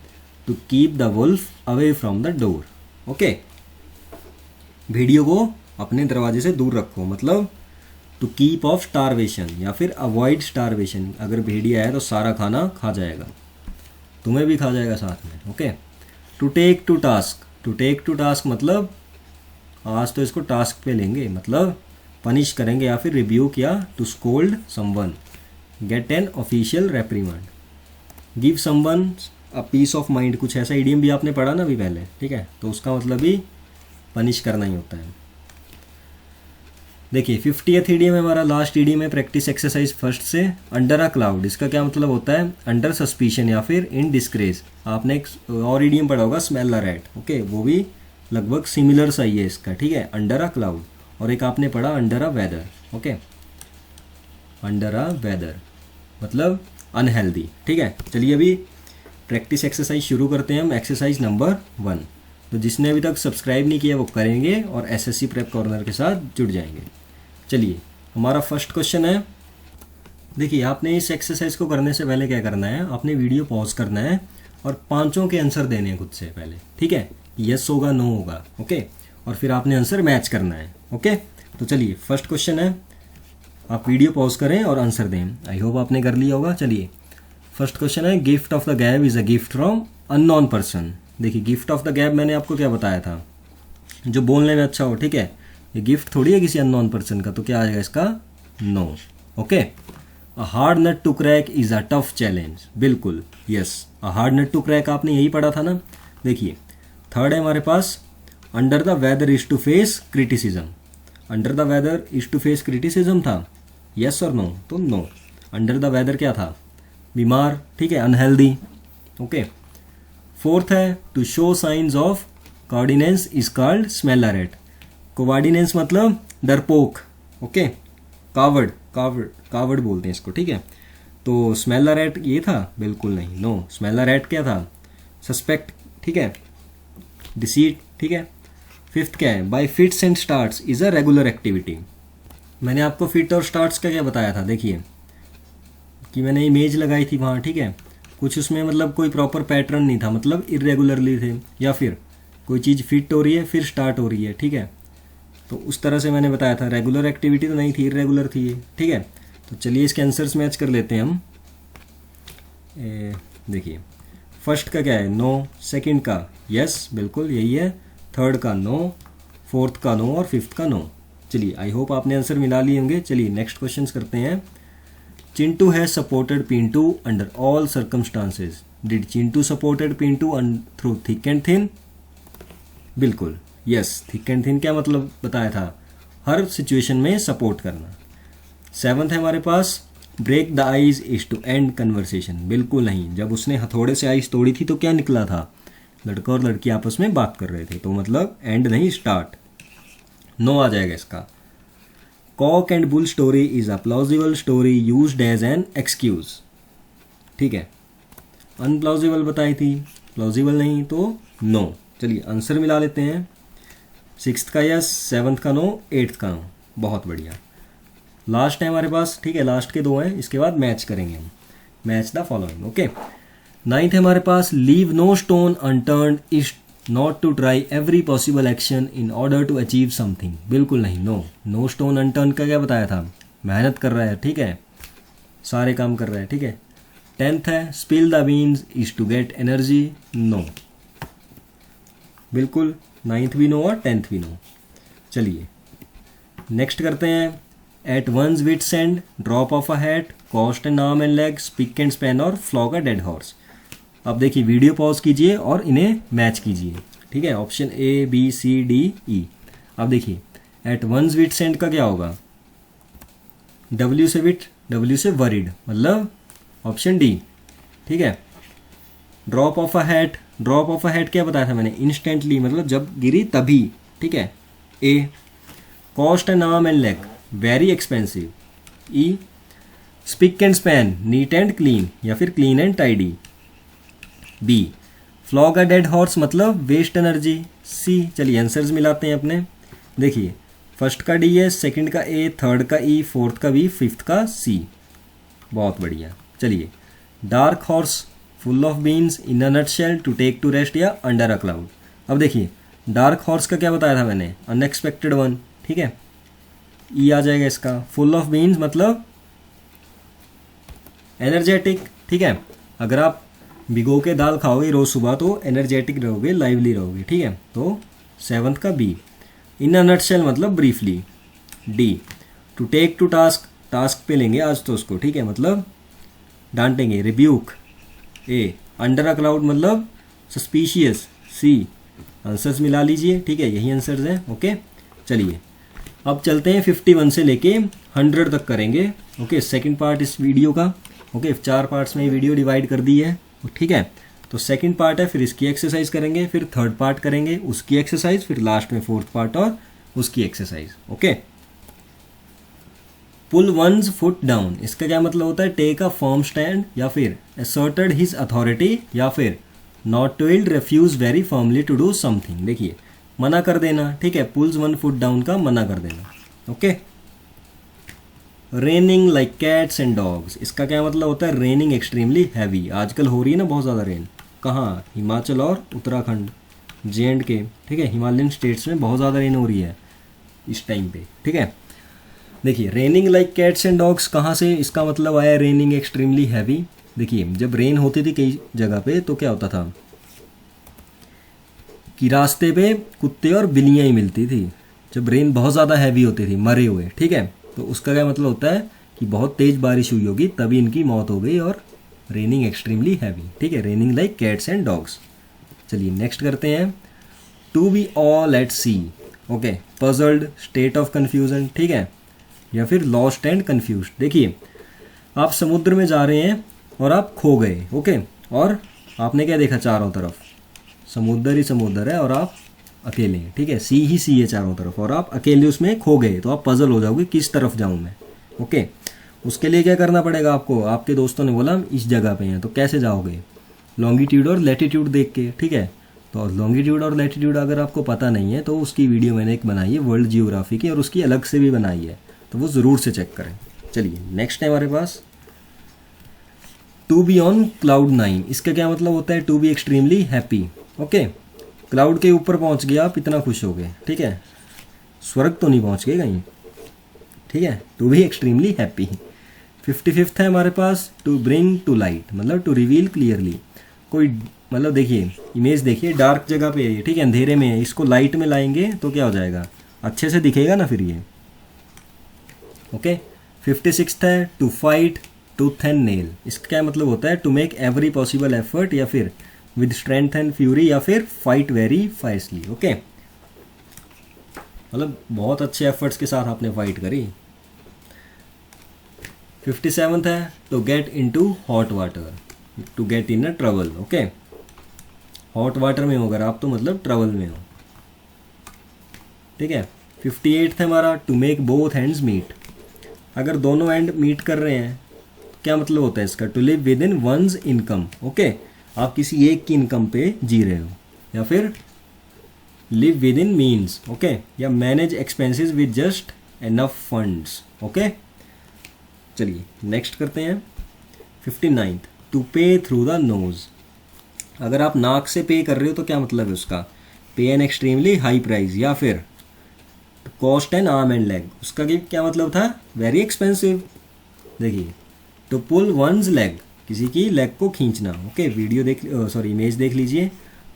to keep the wolf away from the door. Okay, भेड़ियों को अपने दरवाजे से दूर रखो, मतलब टू कीप ऑफ स्टारवेशन या फिर अवॉइड स्टारवेशन। अगर भेड़िया है तो सारा खाना खा जाएगा, तुम्हें भी खा जाएगा साथ में। Okay, to take to task. To take to task मतलब आज तो इसको टास्क पे लेंगे, मतलब पनिश करेंगे या फिर रिब्यूक या to scold someone, get an official reprimand. Give someone a piece of mind, कुछ ऐसा इडियम भी आपने पढ़ा ना अभी पहले, ठीक है, तो उसका मतलब भी पनिश करना ही होता है। देखिए 50th इडियम है हमारा, लास्ट इडियम है प्रैक्टिस एक्सरसाइज फर्स्ट से, अंडर अ क्लाउड। इसका क्या मतलब होता है, अंडर सस्पिशन या फिर इन डिस्ग्रेस। आपने एक और इडियम पढ़ा होगा, स्मेल अ रैट। ओके, वो भी लगभग सिमिलर सा ही है इसका, ठीक है, अंडर अ क्लाउड। और एक आपने पढ़ा under a weather. Okay, under a weather मतलब अनहेल्दी, ठीक है। चलिए अभी प्रैक्टिस एक्सरसाइज शुरू करते हैं हम, एक्सरसाइज नंबर 1। तो जिसने अभी तक सब्सक्राइब नहीं किया वो करेंगे और एसएससी प्रेप कॉर्नर के साथ जुड़ जाएंगे। चलिए हमारा फर्स्ट क्वेश्चन है, देखिए आपने इस एक्सरसाइज को करने से पहले क्या करना है, आपने वीडियो पॉज करना है और पांचों के आंसर देने हैं खुद से पहले, ठीक है, यस होगा नो होगा, ओके, और फिर आपने आंसर मैच करना है, ओके। तो चलिए फर्स्ट क्वेश्चन है, आप वीडियो पॉज करें और आंसर दें। आई होप आपने कर लिया होगा। चलिए फर्स्ट क्वेश्चन है, गिफ्ट ऑफ द गैब is a gift from unknown person. देखिए गिफ्ट ऑफ द गैब मैंने आपको क्या बताया था, जो बोलने में अच्छा हो, ठीक है, ये गिफ्ट थोड़ी है किसी अननोन पर्सन का, तो क्या आ जाएगा इसका, no, okay. A hard nut to crack is a tough challenge, बिल्कुल yes, a hard nut to crack आपने यही पढ़ा था ना। देखिए थर्ड है हमारे पास, under the weather is to face criticism. Under the weather is to face criticism था, यस और नो, तो नो। अंडर द वेदर क्या था, बीमार, ठीक है, अनहेल्दी, ओके। फोर्थ है, to show signs of coordinance is called स्मेलरेट। कोवार्डिनेंस मतलब डरपोक, ओके, कावर्ड, कावर्ड, कावर्ड बोलते हैं इसको, ठीक है। तो स्मेलरेट ये था, बिल्कुल नहीं, नो। स्मेलरेट क्या था, सस्पेक्ट, ठीक है, डिसीट, ठीक है। फिफ्थ क्या है, bye fits and starts is a regular activity. मैंने आपको फिट और स्टार्ट्स का क्या बताया था, देखिए कि मैंने इमेज लगाई थी वहाँ, ठीक है, कुछ उसमें मतलब कोई प्रॉपर पैटर्न नहीं था, मतलब इरेगुलरली थे, या फिर कोई चीज़ फिट हो रही है फिर स्टार्ट हो रही है, ठीक है, तो उस तरह से मैंने बताया था। रेगुलर एक्टिविटी तो नहीं थी, इरेगुलर थी ये, ठीक है। तो चलिए इसके आंसर्स मैच कर लेते हैं हम। देखिए फर्स्ट का क्या है, नो, सेकंड का यस, बिल्कुल यही है, थर्ड का नो, फोर्थ का नो और फिफ्थ का नो। चलिए आई होप आपने आंसर मिला लिए होंगे। चलिए नेक्स्ट क्वेश्चन करते हैं। Chintu has supported Pintu under all circumstances. Did Chintu supported Pintu through thick and thin, बिल्कुल यस। थिक एंड थिन क्या मतलब बताया था, हर सिचुएशन में सपोर्ट करना। सेवंथ है हमारे पास, break the ice is to end conversation, बिल्कुल नहीं। जब उसने हथौड़े से आइज तोड़ी थी तो क्या निकला था, लड़का और लड़की आपस में बात कर रहे थे, तो मतलब एंड नहीं स्टार्ट, नो आ जाएगा इसका। Cock and bull story is a plausible story used as an excuse, ठीक है, अनप्लॉजिबल बताई थी, प्लॉजिबल नहीं, तो नो। चलिए आंसर मिला लेते हैं। सिक्स्थ का यस, सेवंथ का नो, एट्थ का नो, बहुत बढ़िया। लास्ट है हमारे पास, ठीक है, लास्ट के दो हैं, इसके बाद मैच करेंगे हम, match the following, okay. Ninth है हमारे पास, leave no stone unturned is not to try every possible action in order to achieve something, बिल्कुल नहीं, नो। नो स्टोन अनटर्न का क्या बताया था, मेहनत कर रहा है, ठीक है, सारे काम कर रहा है, ठीक है। टेंथ है, spill the beans is to get energy, no, बिल्कुल, नाइन्थ भी नो और टेंथ भी नो। चलिए नेक्स्ट करते हैं। At one's wits end, drop of a hat, cost an arm and leg, spick and span और फ्लॉग अ डेड हॉर्स। अब देखिए वीडियो पॉज कीजिए और इन्हें मैच कीजिए, ठीक है, option A B C D E. अब देखिए एट वंस विट्स एंड का क्या होगा, डब्ल्यू से विट, डब्ल्यू से वरिड, मतलब ऑप्शन डी, ठीक है। Drop of a hat, drop of a hat क्या बताया था मैंने, इंस्टेंटली, मतलब जब गिरी तभी, ठीक है, A. Cost an arm and leg, very expensive, E. Spick and span, neat and clean या फिर clean and tidy, B. Flog a dead horse मतलब वेस्ट एनर्जी, सी। चलिए आंसर्स मिलाते हैं अपने। देखिए फर्स्ट का डी है, सेकंड का ए, थर्ड का ई, फोर्थ का बी, फिफ्थ का सी, बहुत बढ़िया। चलिए dark horse full of beans in a nutshell to take to rest या अंडर अ क्लाउड। अब देखिए डार्क हॉर्स का क्या बताया था मैंने, अनएक्सपेक्टेड वन, ठीक है, ई आ जाएगा इसका। फुल ऑफ बीन्स मतलब एनर्जेटिक, ठीक है, अगर आप भिगो के दाल खाओगे रोज सुबह तो एनर्जेटिक रहोगे, लाइवली रहोगे, ठीक है, तो सेवंथ का बी। इन अ नटशेल मतलब briefly, D. To take to task, task पे लेंगे आज तो उसको, ठीक है, मतलब डांटेंगे, rebuke, A. Under a cloud मतलब सस्पिशियस, सी। आंसर्स मिला लीजिए, ठीक है, यही आंसर्स हैं, ओके। चलिए अब चलते हैं 51 से लेके 100 तक करेंगे, ओके, सेकंड पार्ट इस वीडियो का, ओके, 4 पार्ट्स में ये वीडियो डिवाइड कर दी है, ठीक है। तो सेकंड पार्ट है, फिर इसकी एक्सरसाइज करेंगे, फिर थर्ड पार्ट करेंगे उसकी एक्सरसाइज, फिर लास्ट में फोर्थ पार्ट और उसकी एक्सरसाइज, ओके। पुल वंस फुट डाउन, इसका क्या मतलब होता है, टेक अ फर्म स्टैंड या फिर असर्टेड हिज अथॉरिटी या फिर not to yield refuse very firmly to do something, देखिए मना कर देना, ठीक है, पुल्स वन फुट डाउन का मना कर देना, okay. Raining like cats and dogs, इसका क्या मतलब होता है, रेनिंग एक्सट्रीमली हैवी, आजकल हो रही है ना बहुत ज़्यादा रेन, कहाँ, हिमाचल और उत्तराखंड, J&K, ठीक है, हिमालयन स्टेट्स में बहुत ज़्यादा रेन हो रही है इस टाइम पे, ठीक है। देखिए raining like cats and dogs कहाँ से इसका मतलब आया, रेनिंग एक्सट्रीमली हैवी। देखिए जब रेन होती थी कई जगह पे तो क्या होता था कि रास्ते पे कुत्ते और बिल्लियाँ ही मिलती थी, जब रेन बहुत ज़्यादा हैवी होती थी, मरे हुए, ठीक है, तो उसका क्या मतलब होता है कि बहुत तेज़ बारिश हुई होगी तभी इनकी मौत हो गई, और रेनिंग एक्सट्रीमली हैवी, ठीक है, raining like cats and dogs. चलिए नेक्स्ट करते हैं, to be all at sea, okay, puzzled, state of confusion, ठीक है, या फिर लॉस्ट एंड कन्फ्यूज्ड। देखिए आप समुद्र में जा रहे हैं और आप खो गए, ओके, और आपने क्या देखा, चारों तरफ समुद्र ही समुद्र है और आप अकेले हैं, ठीक है, सी ही सी है चारों तरफ और आप अकेले उसमें खो गए, तो आप पजल हो जाओगे किस तरफ जाऊं मैं, ओके। उसके लिए क्या करना पड़ेगा आपको, आपके दोस्तों ने बोला हम इस जगह पे हैं, तो कैसे जाओगे, लॉन्गिट्यूड और लैटिट्यूड देख के, ठीक है। तो लॉन्गिट्यूड और लैटिट्यूड अगर आपको पता नहीं है तो उसकी वीडियो मैंने एक बनाई है वर्ल्ड जियोग्राफी की, और उसकी अलग से भी बनाई है, तो वो ज़रूर से चेक करें। चलिए नेक्स्ट है हमारे पास, टू बी ऑन क्लाउड 9, इसका क्या मतलब होता है, to be extremely happy, okay, cloud के ऊपर पहुंच गया आप, इतना खुश हो गए, ठीक है, स्वर्ग तो नहीं पहुंच गए कहीं, ठीक है, to be extremely happy. 55th है हमारे पास, टू ब्रिंग टू लाइट, मतलब टू रिवील क्लियरली, कोई मतलब देखिए इमेज देखिए डार्क जगह पे है, ठीक है, अंधेरे में है, इसको लाइट में लाएंगे तो क्या हो जाएगा, अच्छे से दिखेगा ना फिर ये, ओके। 56th है, to fight tooth and nail, इसका क्या मतलब होता है, to make every possible effort, या फिर विद स्ट्रेंथ एंड फ्यूरी, या फिर फाइट वेरी फाइसली, ओके, मतलब बहुत अच्छे एफर्ट्स के साथ आपने फाइट करी। 57th है, to get into hot water, to get in a trouble, okay, hot water में हो अगर आप तो मतलब ट्रबल में हो, ठीक है। 58th है हमारा, to make both hands meet, अगर दोनों एंड मीट कर रहे हैं क्या मतलब होता है इसका, to live within one's income, okay, आप किसी एक की इनकम पे जी रहे हो, या फिर live within means, okay, या manage expenses with just enough funds, okay. चलिए नेक्स्ट करते हैं, 59th, टू पे थ्रू द नोज, अगर आप नाक से पे कर रहे हो तो क्या मतलब है उसका, पे एन एक्सट्रीमली हाई प्राइस, या फिर cost an arm and leg, उसका क्या मतलब था, वेरी एक्सपेंसिव। देखिए टू पुल वंस लेग, किसी की लेग को खींचना, ओके, वीडियो देख सॉरी इमेज देख लीजिए,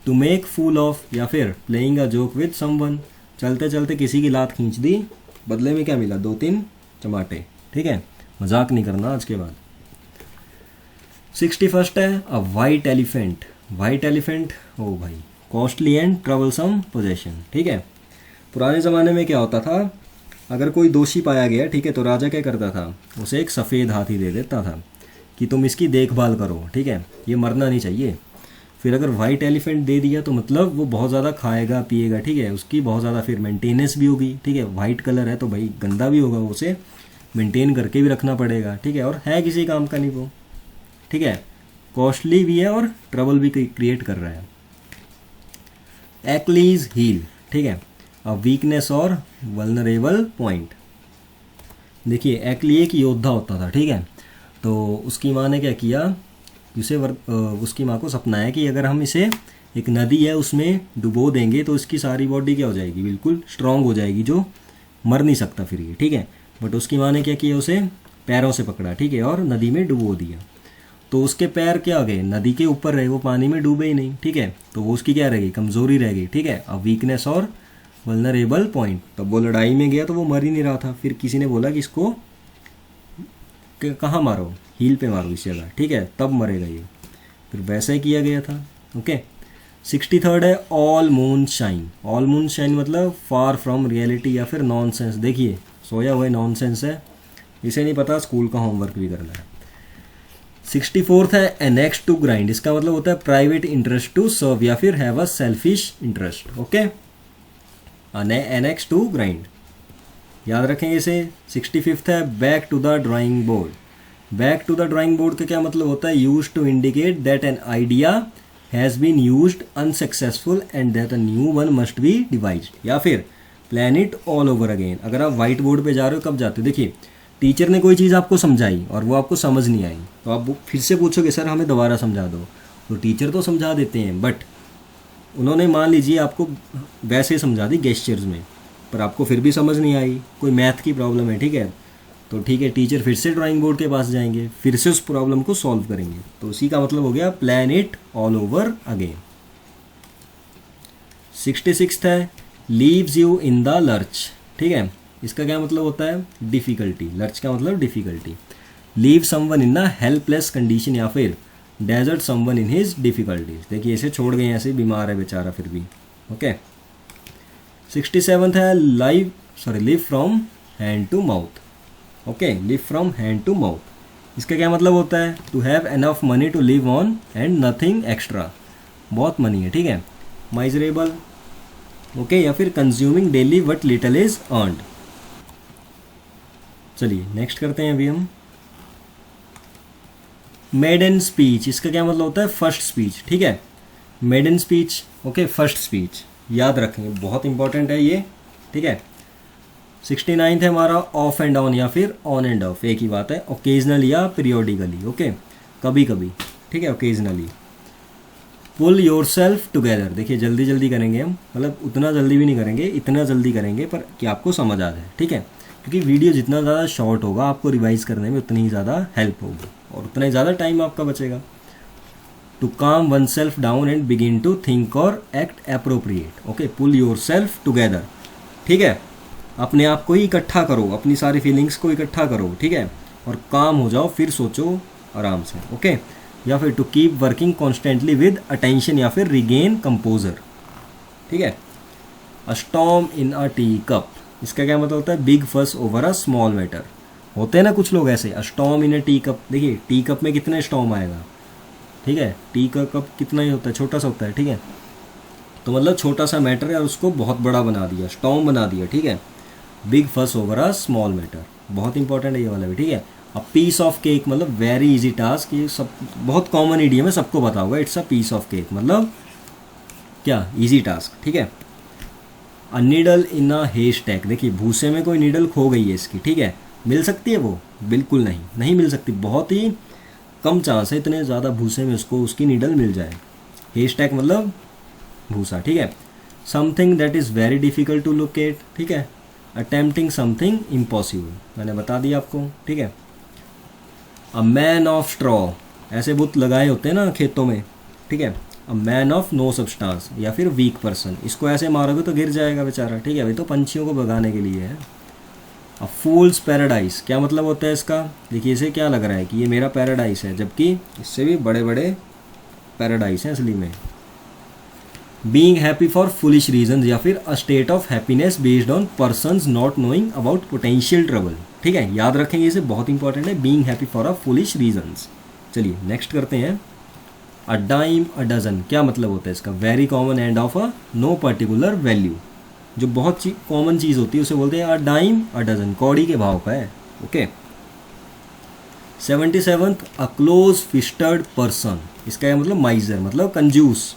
टू मेक फूल ऑफ, या फिर playing a joke with someone, चलते चलते किसी की लात खींच दी, बदले में क्या मिला, 2-3 चमाटे, ठीक है, मजाक नहीं करना आज के बाद। 61st है, a white elephant, white elephant ओ भाई, कॉस्टली एंड ट्रबलसम पोजेशन, ठीक है। पुराने ज़माने में क्या होता था, अगर कोई दोषी पाया गया, ठीक है, तो राजा क्या करता था, उसे एक सफ़ेद हाथी दे देता था कि तुम इसकी देखभाल करो, ठीक है, ये मरना नहीं चाहिए। फिर अगर वाइट एलिफेंट दे दिया तो मतलब वो बहुत ज़्यादा खाएगा पिएगा, ठीक है, उसकी बहुत ज़्यादा फिर मेंटेनेंस भी होगी, ठीक है, वाइट कलर है तो भाई गंदा भी होगा, उसे मेंटेन करके भी रखना पड़ेगा, ठीक है, और है किसी काम का नहीं वो, ठीक है, कॉस्टली भी है और ट्रबल भी क्रिएट कर रहा है। एक्लीज हील, ठीक है, अ वीकनेस और वल्नरेबल पॉइंट। देखिए एक्ली एक योद्धा होता था, ठीक है, तो उसकी माँ ने क्या किया, उसकी माँ को सपना है कि अगर हम इसे, एक नदी है उसमें डुबो देंगे तो इसकी सारी बॉडी क्या हो जाएगी, बिल्कुल स्ट्रांग हो जाएगी, जो मर नहीं सकता फिर ये, ठीक है। बट उसकी माँ ने क्या किया, उसे पैरों से पकड़ा, ठीक है, और नदी में डुबो दिया, तो उसके पैर क्या हो गए, नदी के ऊपर रहे, वो पानी में डूबे ही नहीं, ठीक है, तो वो उसकी क्या रहेगी, कमज़ोरी रह गई, ठीक है, अब वीकनेस और वल्नरेबल पॉइंट। तब वो लड़ाई में गया तो वो मर ही नहीं रहा था, फिर किसी ने बोला कि इसको कहाँ मारो, हील पे मारो इस जगह, ठीक है, तब मरेगा ये, फिर वैसा ही किया गया था, ओके। 63rd है, all moon shine, all moon shine मतलब फार फ्रॉम रियलिटी, या फिर नॉनसेंस। देखिए सोया हुआ नॉनसेंस है, इसे नहीं पता स्कूल का होमवर्क भी करना है। 64th है, एनेक्स टू ग्राइंड, इसका मतलब होता है प्राइवेट इंटरेस्ट टू सर्व, या फिर have a selfish interest, okay, an axe to grind, याद रखेंगे इसे। 65th है, back to the drawing board, back to the drawing board का क्या मतलब होता है, use to indicate that an idea has been used unsuccessful and that a new one must be devised, या फिर plan it all over again. अगर आप white board पे जा रहे हो कब जाते हो, देखिए टीचर ने कोई चीज़ आपको समझाई और वो आपको समझ नहीं आई तो आप फिर से पूछोगे सर हमें दोबारा समझा दो, तो टीचर तो समझा देते हैं, बट उन्होंने मान लीजिए आपको वैसे समझा दी गेस्चर्स में, पर आपको फिर भी समझ नहीं आई, कोई मैथ की प्रॉब्लम है, ठीक है, तो ठीक है टीचर फिर से ड्राइंग बोर्ड के पास जाएंगे, फिर से उस प्रॉब्लम को सॉल्व करेंगे। तो उसी का मतलब हो गया plan it all over again. 66 है leaves you in the lurch, ठीक है, इसका क्या मतलब होता है, डिफ़िकल्टी। लर्च का मतलब difficulty. Leave someone in a helpless condition, या फिर desert someone in his difficulties. देखिए इसे छोड़ गए, ऐसे बीमार है बेचारा फिर भी। ओके 67 है live from hand to mouth. Okay live from hand to mouth, इसका क्या मतलब होता है, to have enough money to live on and nothing extra, बहुत मनी है, ठीक है। माइजरेबल, ओके, या फिर consuming daily what little is earned. चलिए नेक्स्ट करते हैं अभी हम। मेडन स्पीच, इसका क्या मतलब होता है, फर्स्ट स्पीच, ठीक है। Maiden speech, okay, first speech याद रखेंगे, बहुत इंपॉर्टेंट है ये, ठीक है। 69 है हमारा ऑफ एंड ऑन, या फिर ऑन एंड ऑफ, एक ही बात है। ओकेजनली या पीरियोडिकली, ओके, कभी कभी, ठीक है, occasionally. Pull yourself together, देखिए जल्दी जल्दी करेंगे हम, मतलब उतना जल्दी भी नहीं करेंगे, इतना जल्दी करेंगे पर कि आपको समझ आ जाए, ठीक है, क्योंकि वीडियो जितना ज़्यादा शॉर्ट होगा आपको रिवाइज करने में उतनी ही ज़्यादा हेल्प होगी और उतना ही ज़्यादा टाइम आपका बचेगा। To calm oneself down and begin to think और act appropriate, okay, pull yourself together, ठीक है, अपने आप को ही इकट्ठा करो, अपनी सारी फीलिंग्स को इकट्ठा करो, ठीक है, और काम हो जाओ, फिर सोचो आराम से, ओके। या फिर to keep working constantly with attention, या फिर रिगेन कंपोजर, ठीक है। A storm in a T cup, इसका क्या मतलब होता है, big fuss over a small matter. होते हैं ना कुछ लोग ऐसे, अ storm in a tea cup, देखिए टी कप में कितने स्टॉर्म आएगा, ठीक है, टी का कप कितना ही होता है, छोटा सा होता है, ठीक है, तो मतलब छोटा सा मैटर है और उसको बहुत बड़ा बना दिया, स्टॉर्म बना दिया, ठीक है। Big fuss over a small matter, बहुत इंपॉर्टेंट है ये वाला भी, ठीक है। अ पीस ऑफ केक मतलब वेरी इजी टास्क, ये सब बहुत कॉमन इडियम है, सबको पता होगा, it's a piece of cake मतलब क्या, इजी टास्क, ठीक है। अ नीडल इन अ हेस्टैक, देखिए भूसे में कोई नीडल खो गई है इसकी, ठीक है, मिल सकती है वो, बिल्कुल नहीं, नहीं मिल सकती, बहुत ही कम चांस है इतने ज़्यादा भूसे में उसको उसकी नीडल मिल जाए। हेस्टैक मतलब भूसा, ठीक है। Something that is very difficult to locate, ठीक है। अटेम्प्टिंग समथिंग इम्पॉसिबल, मैंने बता दिया आपको, ठीक है। अ मैन ऑफ स्ट्रॉ, ऐसे बुत लगाए होते हैं ना खेतों में, ठीक है। A man of no substance, या फिर वीक पर्सन, इसको ऐसे मारोगे तो गिर जाएगा बेचारा, ठीक है, भाई तो पंछियों को भगाने के लिए है। अ फूल्स पैराडाइज, क्या मतलब होता है इसका, देखिए इसे क्या लग रहा है कि ये मेरा पैराडाइज है, जबकि इससे भी बड़े बड़े पैराडाइज हैं असली में। Being happy for foolish reason, या फिर a state of happiness based on persons not knowing about potential trouble, ठीक है, याद रखेंगे इसे, बहुत इंपॉर्टेंट है, being happy for a foolish reasons. चलिए नेक्स्ट करते हैं। अ डाइम अ डजन, क्या मतलब होता है इसका, very common and of a no particular value, जो बहुत कॉमन चीज़ होती है उसे बोलते हैं अ डाइम अ डजन, कौड़ी के भाव का है, ओके। 77 अ क्लोज फिस्टेड पर्सन, इसका मतलब माइजर मतलब कंजूस,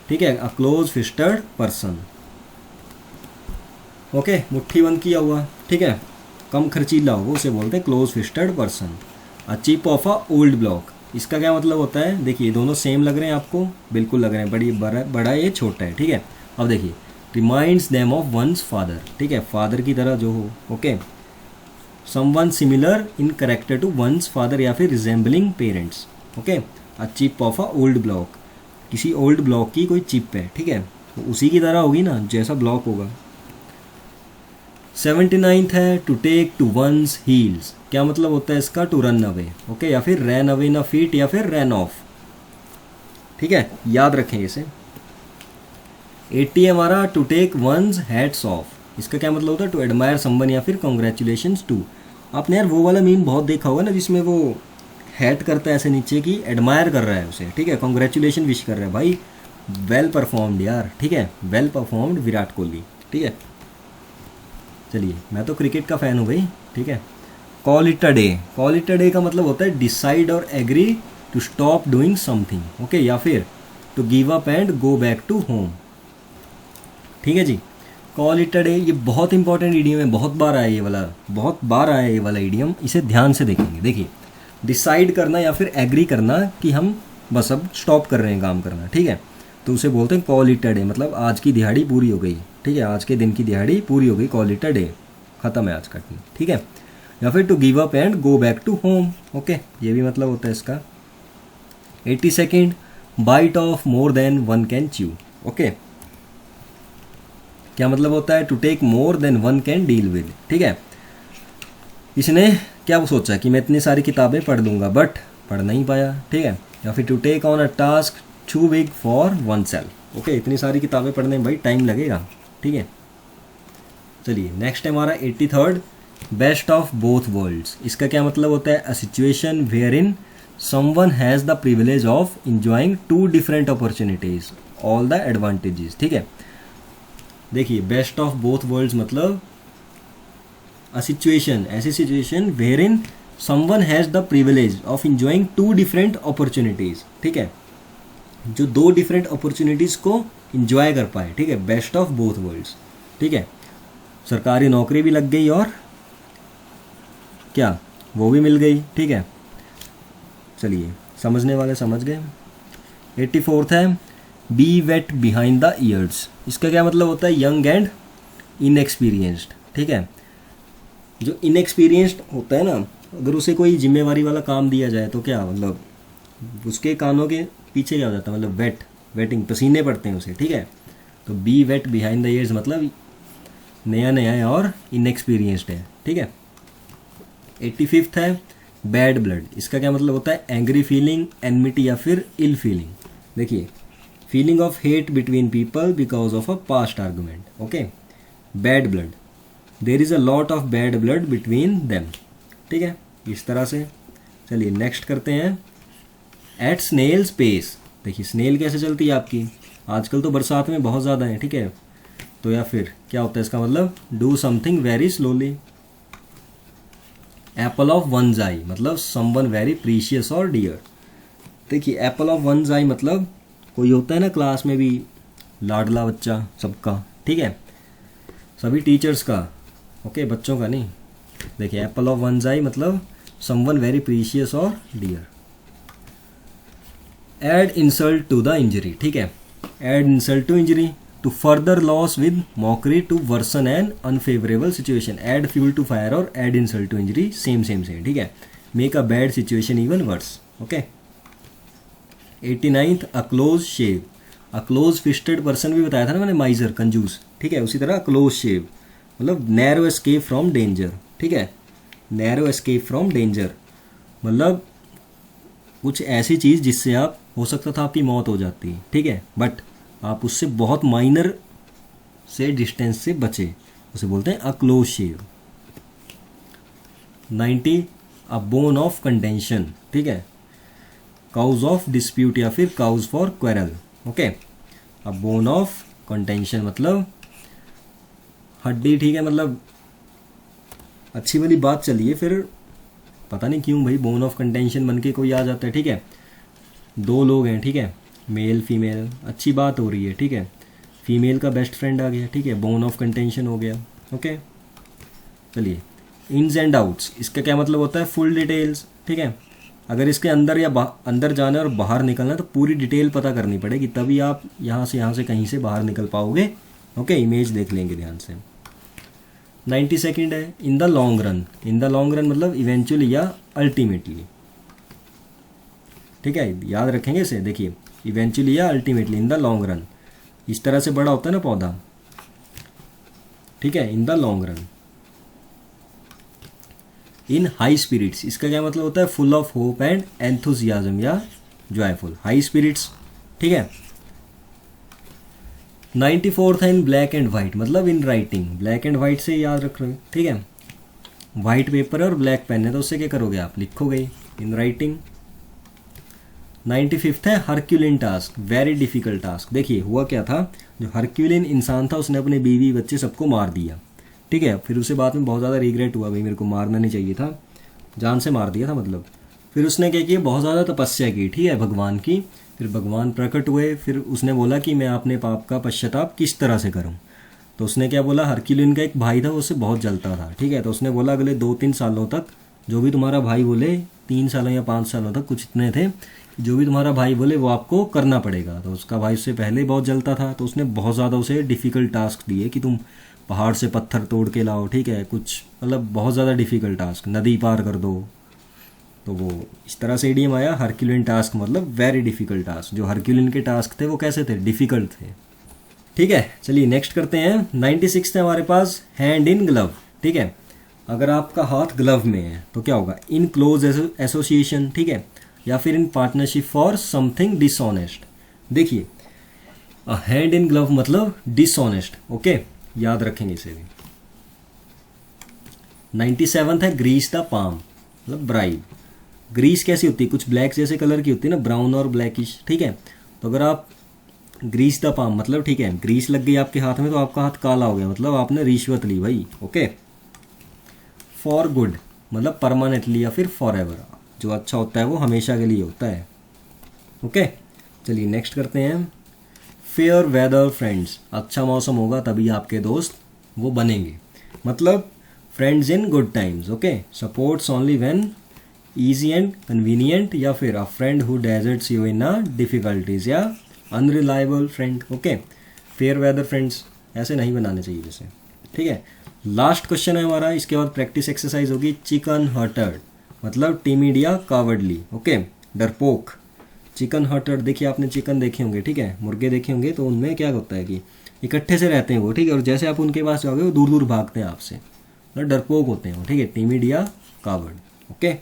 ठीक है, अ क्लोज फिस्टेड पर्सन, ओके, मुट्ठी बंद किया हुआ, ठीक है, कम खर्चीला होगा उसे बोलते हैं close fisted person. A chip of a old block, इसका क्या मतलब होता है, देखिए दोनों सेम लग रहे हैं आपको, बिल्कुल लग रहे हैं, बड़ा ये छोटा है, ठीक है। अब देखिए reminds them of one's father, ठीक है, फादर की तरह जो हो, okay. Someone similar in character to one's father, या फिर resembling parents, okay. A chip of a old block, किसी ओल्ड ब्लॉक की कोई चिप है, ठीक है, तो उसी की तरह होगी ना जैसा ब्लॉक होगा। 79 है to take to one's heels, क्या मतलब होता है इसका, टू रन अवे, ओके, या फिर रैन अवे इन फीट, या फिर रैन ऑफ, ठीक है, याद रखें इसे। 80 है हमारा to take one's hats off, इसका क्या मतलब होता है, टू एडमायर समवन, या फिर कॉन्ग्रेचुलेशंस टू। आपने यार वो वाला मीम बहुत देखा होगा ना जिसमें वो हैट करता है ऐसे नीचे की, एडमायर कर रहा है उसे, ठीक है, कॉन्ग्रेचुलेशन विश कर रहा है, भाई वेल परफॉर्म्ड यार, ठीक है, वेल परफॉर्म्ड विराट कोहली, ठीक है। चलिए मैं तो क्रिकेट का फ़ैन हूँ भाई, ठीक है। Call it a day, call it a day का मतलब होता है डिसाइड और agree to stop doing something, okay, या फिर to give up and go back to home. ठीक है जी, कॉल इट अ डे ये बहुत इंपॉर्टेंट ईडियम है, बहुत बार आया ये वाला ईडियम, इसे ध्यान से देखेंगे। देखिए, डिसाइड करना या फिर एग्री करना कि हम बस अब स्टॉप कर रहे हैं काम करना, ठीक है, तो उसे बोलते हैं कॉल इट अ डे, मतलब आज की दिहाड़ी पूरी हो गई, ठीक है, आज के दिन की दिहाड़ी पूरी हो गई, कॉल इट अ डे, ख़त्म है आज का दिन, ठीक है। या फिर to give up and go back to home, okay, ये भी मतलब होता है इसका। 82nd, bite off more than one can chew, okay, क्या मतलब होता है? To take more than one can deal with, ठीक है। इसने क्या सोचा कि मैं इतनी सारी किताबें पढ़ लूँगा, बट पढ़ नहीं पाया, ठीक है। या फिर to take on a task too big for oneself, okay, इतनी सारी किताबें पढ़ने में भाई टाइम लगेगा, ठीक है। चलिए नेक्स्ट है हमारा 83rd, best of both world's. इसका क्या मतलब होता है? A situation wherein someone has the privilege of enjoying two different opportunities all the advantages, ठीक है। देखिए, बेस्ट ऑफ बोथ वर्ल्ड्स मतलब अ सिचुएशन, ऐसी situation wherein someone has the privilege of enjoying two different opportunities, ठीक है, जो दो different opportunities को इंजॉय कर पाए, ठीक है, बेस्ट ऑफ बोथ वर्ल्ड्स, ठीक है। सरकारी नौकरी भी लग गई और क्या वो भी मिल गई, ठीक है। चलिए, समझने वाले समझ गए। 84th है, be wet behind the ears. इसका क्या मतलब होता है? यंग एंड इनएक्सपीरियंस्ड, ठीक है। जो इनएक्सपीरियंस्ड होता है ना, अगर उसे कोई जिम्मेवारी वाला काम दिया जाए तो क्या मतलब उसके कानों के पीछे क्या हो जाता है, मतलब वेटिंग, पसीने पड़ते हैं उसे, ठीक है। तो be wet behind the ears मतलब नया नया है और इनएक्सपीरियंस्ड है, ठीक है। 85th है, बैड ब्लड। इसका क्या मतलब होता है? एंग्री फीलिंग, एनमिटी या फिर इल फीलिंग। देखिए, feeling of hate between people because of a past argument, okay. Bad blood, there is a lot of bad blood between them, ठीक है, इस तरह से। चलिए नेक्स्ट करते हैं, एट स्नेल्स पेस। देखिए, स्नेल कैसे चलती है आपकी, आजकल तो बरसात में बहुत ज़्यादा है, ठीक है। तो या फिर क्या होता है इसका मतलब? Do something very slowly. Apple of one's eye मतलब समवन वेरी प्रीशियस और डियर। देखिए, एप्पल ऑफ वन's आई मतलब कोई होता है ना क्लास में भी लाडला बच्चा सबका, ठीक है, सभी टीचर्स का, ओके, बच्चों का नहीं। देखिए, एप्पल ऑफ वन's आई मतलब समवन वेरी प्रीशियस और dear. Add insult to the injury, ठीक है, add insult to injury, to further loss with mockery, to worsen an unfavourable situation, add fuel to fire और add insult to injury, same, ठीक है। Make a bad situation even worse, okay. 89th, a close shave. A close fisted person भी बताया था ना मैंने, माइजर, कंजूस, ठीक है, उसी तरह क्लोज शेव मतलब नैरो एस्केप फ्रॉम डेंजर, ठीक है। नैरो एस्केप फ्रॉम डेंजर मतलब कुछ ऐसी चीज़ जिससे आप, हो सकता था आपकी मौत हो जाती है, ठीक है, बट आप उससे बहुत माइनर से डिस्टेंस से बचे, उसे बोलते हैं a close shave. 90, a bone of contention, ठीक है, काउज ऑफ डिस्प्यूट या फिर cause for quarrel, okay. A bone of contention मतलब हड्डी, ठीक है, मतलब अच्छी वाली बात चलिए, फिर पता नहीं क्यों भाई बोन ऑफ कंटेंशन बन के कोई आ जाता है, ठीक है। दो लोग हैं, ठीक है, मेल फीमेल, अच्छी बात हो रही है, ठीक है, फीमेल का बेस्ट फ्रेंड आ गया, ठीक है, बोन ऑफ कंटेंशन हो गया, ओके। चलिए, इन्स एंड आउट्स। इसका क्या मतलब होता है? फुल डिटेल्स, ठीक है। अगर इसके अंदर या अंदर जाना और बाहर निकलना तो पूरी डिटेल पता करनी पड़ेगी, तभी आप यहाँ से कहीं से बाहर निकल पाओगे, ओके। इमेज देख लेंगे ध्यान से। 92nd है, in the long run. In the long run मतलब इवेंचुअली या अल्टीमेटली, ठीक है, याद रखेंगे इसे। देखिए, इवेंचुअली या ultimately, in the long run, इस तरह से बड़ा होता है ना पौधा, ठीक है, in the long run. In high spirits. इसका क्या मतलब होता है? Full of hope and enthusiasm या जॉयफुल, हाई स्पिरिट्स, ठीक है। 94th है, इन ब्लैक एंड वाइट मतलब in writing. Black and white से याद रख रहे हो, ठीक है, वाइट पेपर और ब्लैक पेन है तो उससे क्या करोगे आप? लिखोगे इन राइटिंग। 95th है, हरक्यूलिन टास्क, वेरी डिफिकल्ट टास्क। देखिए, हुआ क्या था, जो हरक्यूलिन इंसान था उसने अपने बीवी बच्चे सबको मार दिया, ठीक है। फिर उसे बाद में बहुत ज़्यादा रिग्रेट हुआ, भाई मेरे को मारना नहीं चाहिए था, जान से मार दिया था मतलब। फिर उसने क्या किया, बहुत ज़्यादा तपस्या की, ठीक है, भगवान की। फिर भगवान प्रकट हुए, फिर उसने बोला कि मैं अपने पाप का पश्चाताप किस तरह से करूं। तो उसने क्या बोला, हरक्यूलिन का एक भाई था, उससे बहुत जलता था, ठीक है। तो उसने बोला अगले 2-3 सालों तक जो भी तुम्हारा भाई बोले, 3 सालों या 5 सालों तक, कुछ इतने थे, जो भी तुम्हारा भाई बोले वो आपको करना पड़ेगा। तो उसका भाई उससे पहले ही बहुत जलता था, तो उसने बहुत ज़्यादा उसे डिफ़िकल्ट टास्क दिए कि तुम पहाड़ से पत्थर तोड़ के लाओ, ठीक है, कुछ मतलब बहुत ज़्यादा डिफ़िकल्ट टास्क, नदी पार कर दो। तो वो इस तरह से इडियम आया, हरक्यूलिन टास्क मतलब वेरी डिफ़िकल्ट टास्क। जो हरक्यूलिन के टास्क थे वो कैसे थे, डिफ़िकल्ट थे, ठीक है। चलिए नेक्स्ट करते हैं। 96 है हमारे पास, हैंड इन ग्लव, ठीक है। अगर आपका हाथ ग्लव में है तो क्या होगा, इन क्लोज एसोसिएशन, ठीक है, या फिर in partnership for something dishonest. देखिए हैंड इन ग्लव मतलब डिसऑनेस्ट, ओके, याद रखेंगे इसे भी। 97 है, ग्रीस द पाम मतलब ब्राइब। ग्रीस कैसी होती है, कुछ ब्लैक जैसे कलर की होती है ना, ब्राउन और ब्लैकिश, ठीक है। तो अगर आप ग्रीस द पाम मतलब, ठीक है, ग्रीस लग गई आपके हाथ में तो आपका हाथ काला हो गया, मतलब आपने रिश्वत ली भाई, ओके। फॉर गुड मतलब परमानेंटली या फिर फॉर एवर, जो अच्छा होता है वो हमेशा के लिए होता है, ओके। चलिए नेक्स्ट करते हैं। फेयर वेदर फ्रेंड्स, अच्छा मौसम होगा तभी आपके दोस्त वो बनेंगे, मतलब friends in good times, okay. Supports only when easy and convenient, या फिर a friend who deserts you in a difficulties, या unreliable friend, okay. Fair weather friends ऐसे नहीं बनाने चाहिए जैसे, ठीक है। लास्ट क्वेश्चन है हमारा, इसके बाद प्रैक्टिस एक्सरसाइज होगी। चिकन हर्टेड मतलब टीमिड या कावर्डली, ओके, डरपोक। चिकन हर्टेड, देखिए आपने चिकन देखे होंगे, ठीक है, मुर्गे देखे होंगे, तो उनमें क्या होता है कि इकट्ठे से रहते हैं वो, ठीक है, और जैसे आप उनके पास जाओगे वो दूर दूर भागते हैं आपसे, मतलब डरपोक होते हैं वो, ठीक है, टीमिड या कावर्ड, ओके।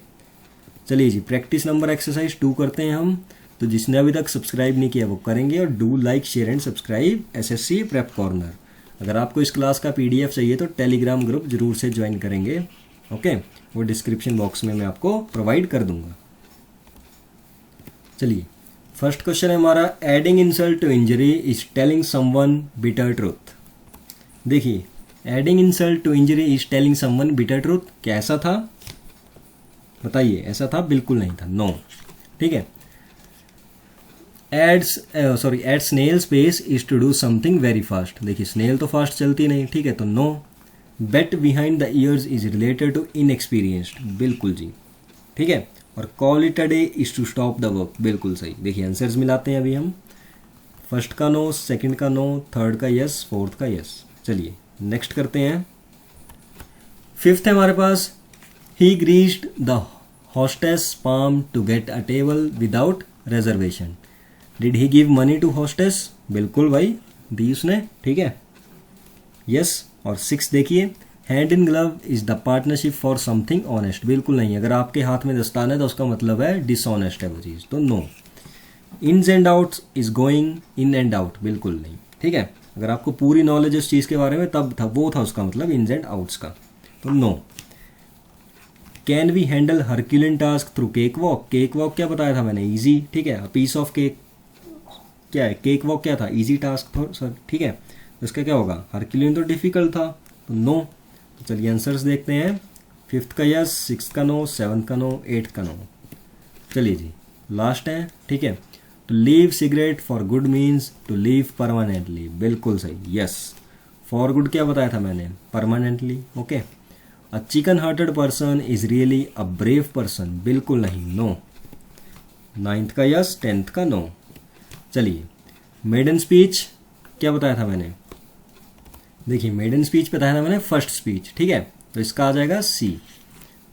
चलिए जी, प्रैक्टिस नंबर एक्सरसाइज 2 करते हैं हम। तो जिसने अभी तक सब्सक्राइब नहीं किया वो करेंगे, और do like share and subscribe SSC prep corner. अगर आपको इस क्लास का पीडीएफ चाहिए तो टेलीग्राम ग्रुप जरूर से ज्वाइन करेंगे, ओके, वो डिस्क्रिप्शन बॉक्स में मैं आपको प्रोवाइड कर दूंगा। चलिए फर्स्ट क्वेश्चन है हमारा, adding insult to injury is telling someone bitter truth. देखिए adding insult to injury is telling someone bitter truth, क्या ऐसा था, बताइए ऐसा था, बिल्कुल नहीं था, नो, ठीक है। At snail's pace is to do something very fast, देखिए स्नेल तो फास्ट चलती नहीं, ठीक है, तो no. Wet behind the ears is related to inexperienced, बिल्कुल जी, ठीक है। और call it a day is to stop the work, बिल्कुल सही। देखिए आंसर्स मिलाते हैं अभी हम, फर्स्ट का नो, सेकंड का नो, थर्ड का यस, फोर्थ का यस। चलिए नेक्स्ट करते हैं। फिफ्थ है हमारे पास, he greased the hostess palm to get a table without reservation. Did he give money to hostess, बिल्कुल भाई दी उसने, ठीक है, यस। और 6 देखिए, hand in glove is the partnership for something honest, बिल्कुल नहीं। अगर आपके हाथ में दस्तान है तो उसका मतलब है डिसऑनेस्ट है वो चीज़, तो no. Ins and outs is going in and out, बिल्कुल नहीं, ठीक है। अगर आपको पूरी नॉलेज उस चीज़ के बारे में तब था, वो था उसका मतलब इन्स एंड आउट्स का, तो no. Can we handle herculean task through cake walk, cake walk क्या बताया था मैंने, ईजी, ठीक है। पीस ऑफ केक क्या है, केक वॉक क्या था, ईजी टास्क था सर, ठीक है। तो इसका क्या होगा, हरक्यूलिन तो डिफिकल्ट था, तो नो। तो चलिए आंसर्स देखते हैं, 5th का यस, 6th का नो, 7th का नो, 8th का नो। चलिए जी लास्ट है, ठीक है। To leave cigarette for good means to leave permanently, बिल्कुल सही, यस। फॉर गुड क्या बताया था मैंने, permanently, okay. A chicken hearted person is really a brave person, बिल्कुल नहीं, नो। 9th का यस, 10th का नो। चलिए मेडन स्पीच क्या बताया था मैंने, देखिए मेडन स्पीच बताया था मैंने फर्स्ट स्पीच, ठीक है, तो इसका आ जाएगा सी।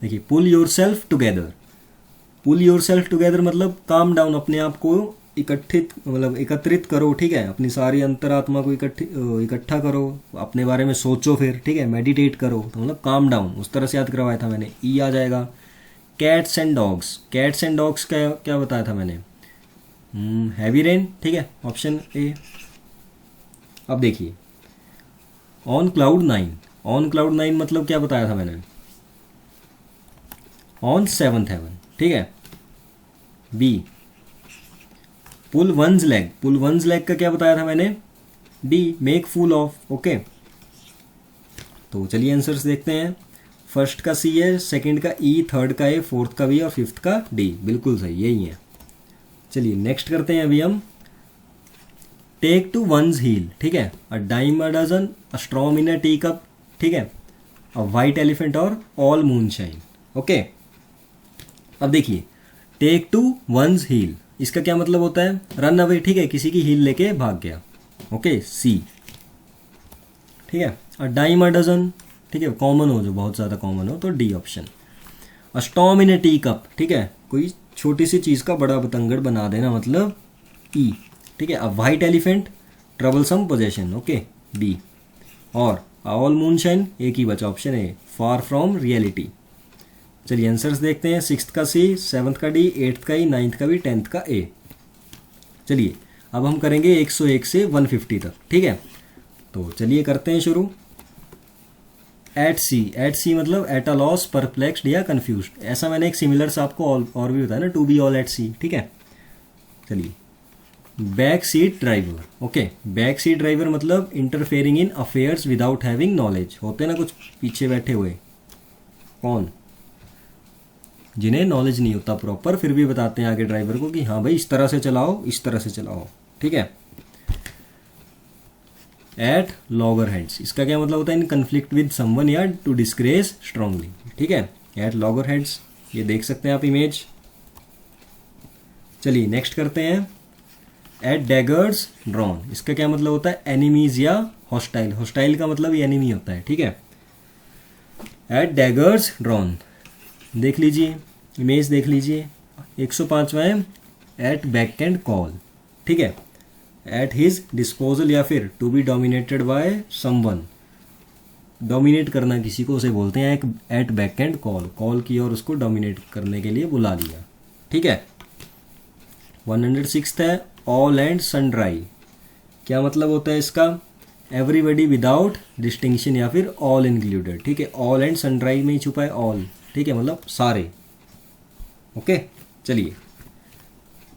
देखिए pull yourself together, pull yourself together मतलब काम डाउन, अपने आप को एकत्रित करो, ठीक है, अपनी सारी अंतरात्मा को इकट्ठा करो, अपने बारे में सोचो फिर, ठीक है, मेडिटेट करो, तो मतलब काम डाउन, उस तरह से याद करवाया था मैंने। ई आ जाएगा। Cats and dogs, cats and dogs का क्या बताया था मैंने, हैवी रेन, ठीक है, ऑप्शन ए। अब देखिए ऑन क्लाउड 9, ऑन क्लाउड 9 मतलब क्या बताया था मैंने, ऑन 7th हेवन, ठीक है, B. Pull one's leg, pull one's leg का क्या बताया था मैंने, D, make fool of, okay. तो चलिए आंसर्स देखते हैं। फर्स्ट का सी है, सेकंड का ई, थर्ड का ए, फोर्थ का बी और फिफ्थ का डी। बिल्कुल सही, यही है। चलिए नेक्स्ट करते हैं अभी हम। टेक टू वंस हील, ठीक है, a dime a dozen, a storm in a T cup, ठीक है, अ वाइट एलिफेंट और ऑल मूनशाइन। ओके, अब देखिए टेक टू वंस हील, इसका क्या मतलब होता है? रन अवे, ठीक है, किसी की हील लेके भाग गया। ओके, सी, ठीक है। अ डाइम अ डजन, ठीक है, कॉमन हो, जो बहुत ज़्यादा कॉमन हो तो D option. A storm in A T cup, ठीक है, कोई छोटी सी चीज़ का बड़ा बतंगड़ बना देना, मतलब ई, ठीक है। A white elephant, troublesome possession, okay, D. और ऑल मूनशाइन, एक ही बचा, option A, far from reality. चलिए आंसर्स देखते हैं। सिक्स्थ का सी, सेवन्थ का डी, एट्थ का ई, नाइन्थ का बी, टेंथ का ए। चलिए अब हम करेंगे 101 से 150 तक, ठीक है। तो चलिए करते हैं शुरू। एट सी मतलब एट अ लॉस, परप्लेक्स्ड या कंफ्यूज्ड। ऐसा मैंने एक सिमिलर सा आपको और भी बताया ना, to be all at sea, ठीक है। चलिए back seat driver, okay, back seat driver मतलब interfering in affairs without having knowledge. होते ना कुछ पीछे बैठे हुए, कौन, जिन्हें नॉलेज नहीं होता प्रॉपर, फिर भी बताते हैं आगे ड्राइवर को कि हाँ भाई इस तरह से चलाओ, इस तरह से चलाओ, ठीक है। एट लॉगर हेड्स, इसका क्या मतलब होता है? इन कन्फ्लिक्ट विद समवन या टू डिस्ग्रेस स्ट्रांगली, ठीक है। एट लॉगर हेड्स, ये देख सकते हैं आप इमेज। चलिए नेक्स्ट करते हैं। एट डैगर्स ड्रॉन, इसका क्या मतलब होता है? एनिमीज या हॉस्टाइल। हॉस्टाइल का मतलब ये एनिमी होता है, ठीक है। एट डैगर्स ड्रॉन, देख लीजिए इमेज, देख लीजिए। 105वां है एट बैक एंड कॉल, ठीक है। एट हिज डिस्पोजल या फिर to be dominated by someone, dominate करना किसी को उसे बोलते हैं at beck and call. Call की और उसको डोमिनेट करने के लिए बुला लिया, ठीक है। 106 है ऑल एंड सनड्राई, क्या मतलब होता है इसका? एवरीबडी विदाउट डिस्टिंक्शन या फिर ऑल इंक्लूडेड, ठीक है। ऑल एंड सनड्राई में ही छुपा है ऑल, ठीक है, मतलब सारे। ओके, चलिए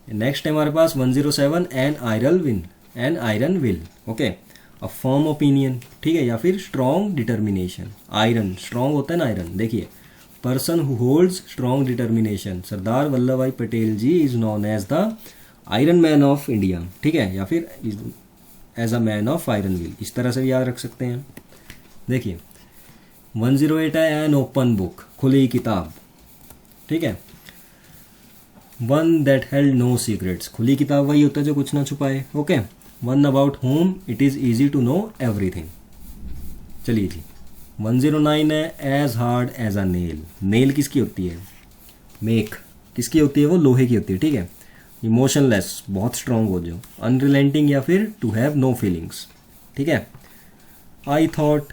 नेक्स्ट है हमारे पास 107 an iron will, okay, a firm opinion, ठीक है, या फिर स्ट्रॉन्ग डिटर्मिनेशन। आयरन स्ट्रॉन्ग होता है ना, आयरन। देखिए person who holds strong determination, Sardar Vallabhbhai Patel ji is known as the iron man of India, ठीक है, या फिर as a man of iron will, इस तरह से भी याद रख सकते हैं। देखिए 108 है एन ओपन बुक, खुली किताब, ठीक है। One that held no secrets, खुली किताब वही होता है जो कुछ ना छुपाए, okay. One about whom it is easy to know everything. चलिए जी 109 है as hard as a nail. Nail किसकी होती है? मेक किसकी होती है? वो लोहे की होती है, ठीक है। इमोशनलेस, बहुत स्ट्रांग हो जो। अनरिलेंटिंग या फिर टू हैव नो फीलिंग्स, ठीक है। I thought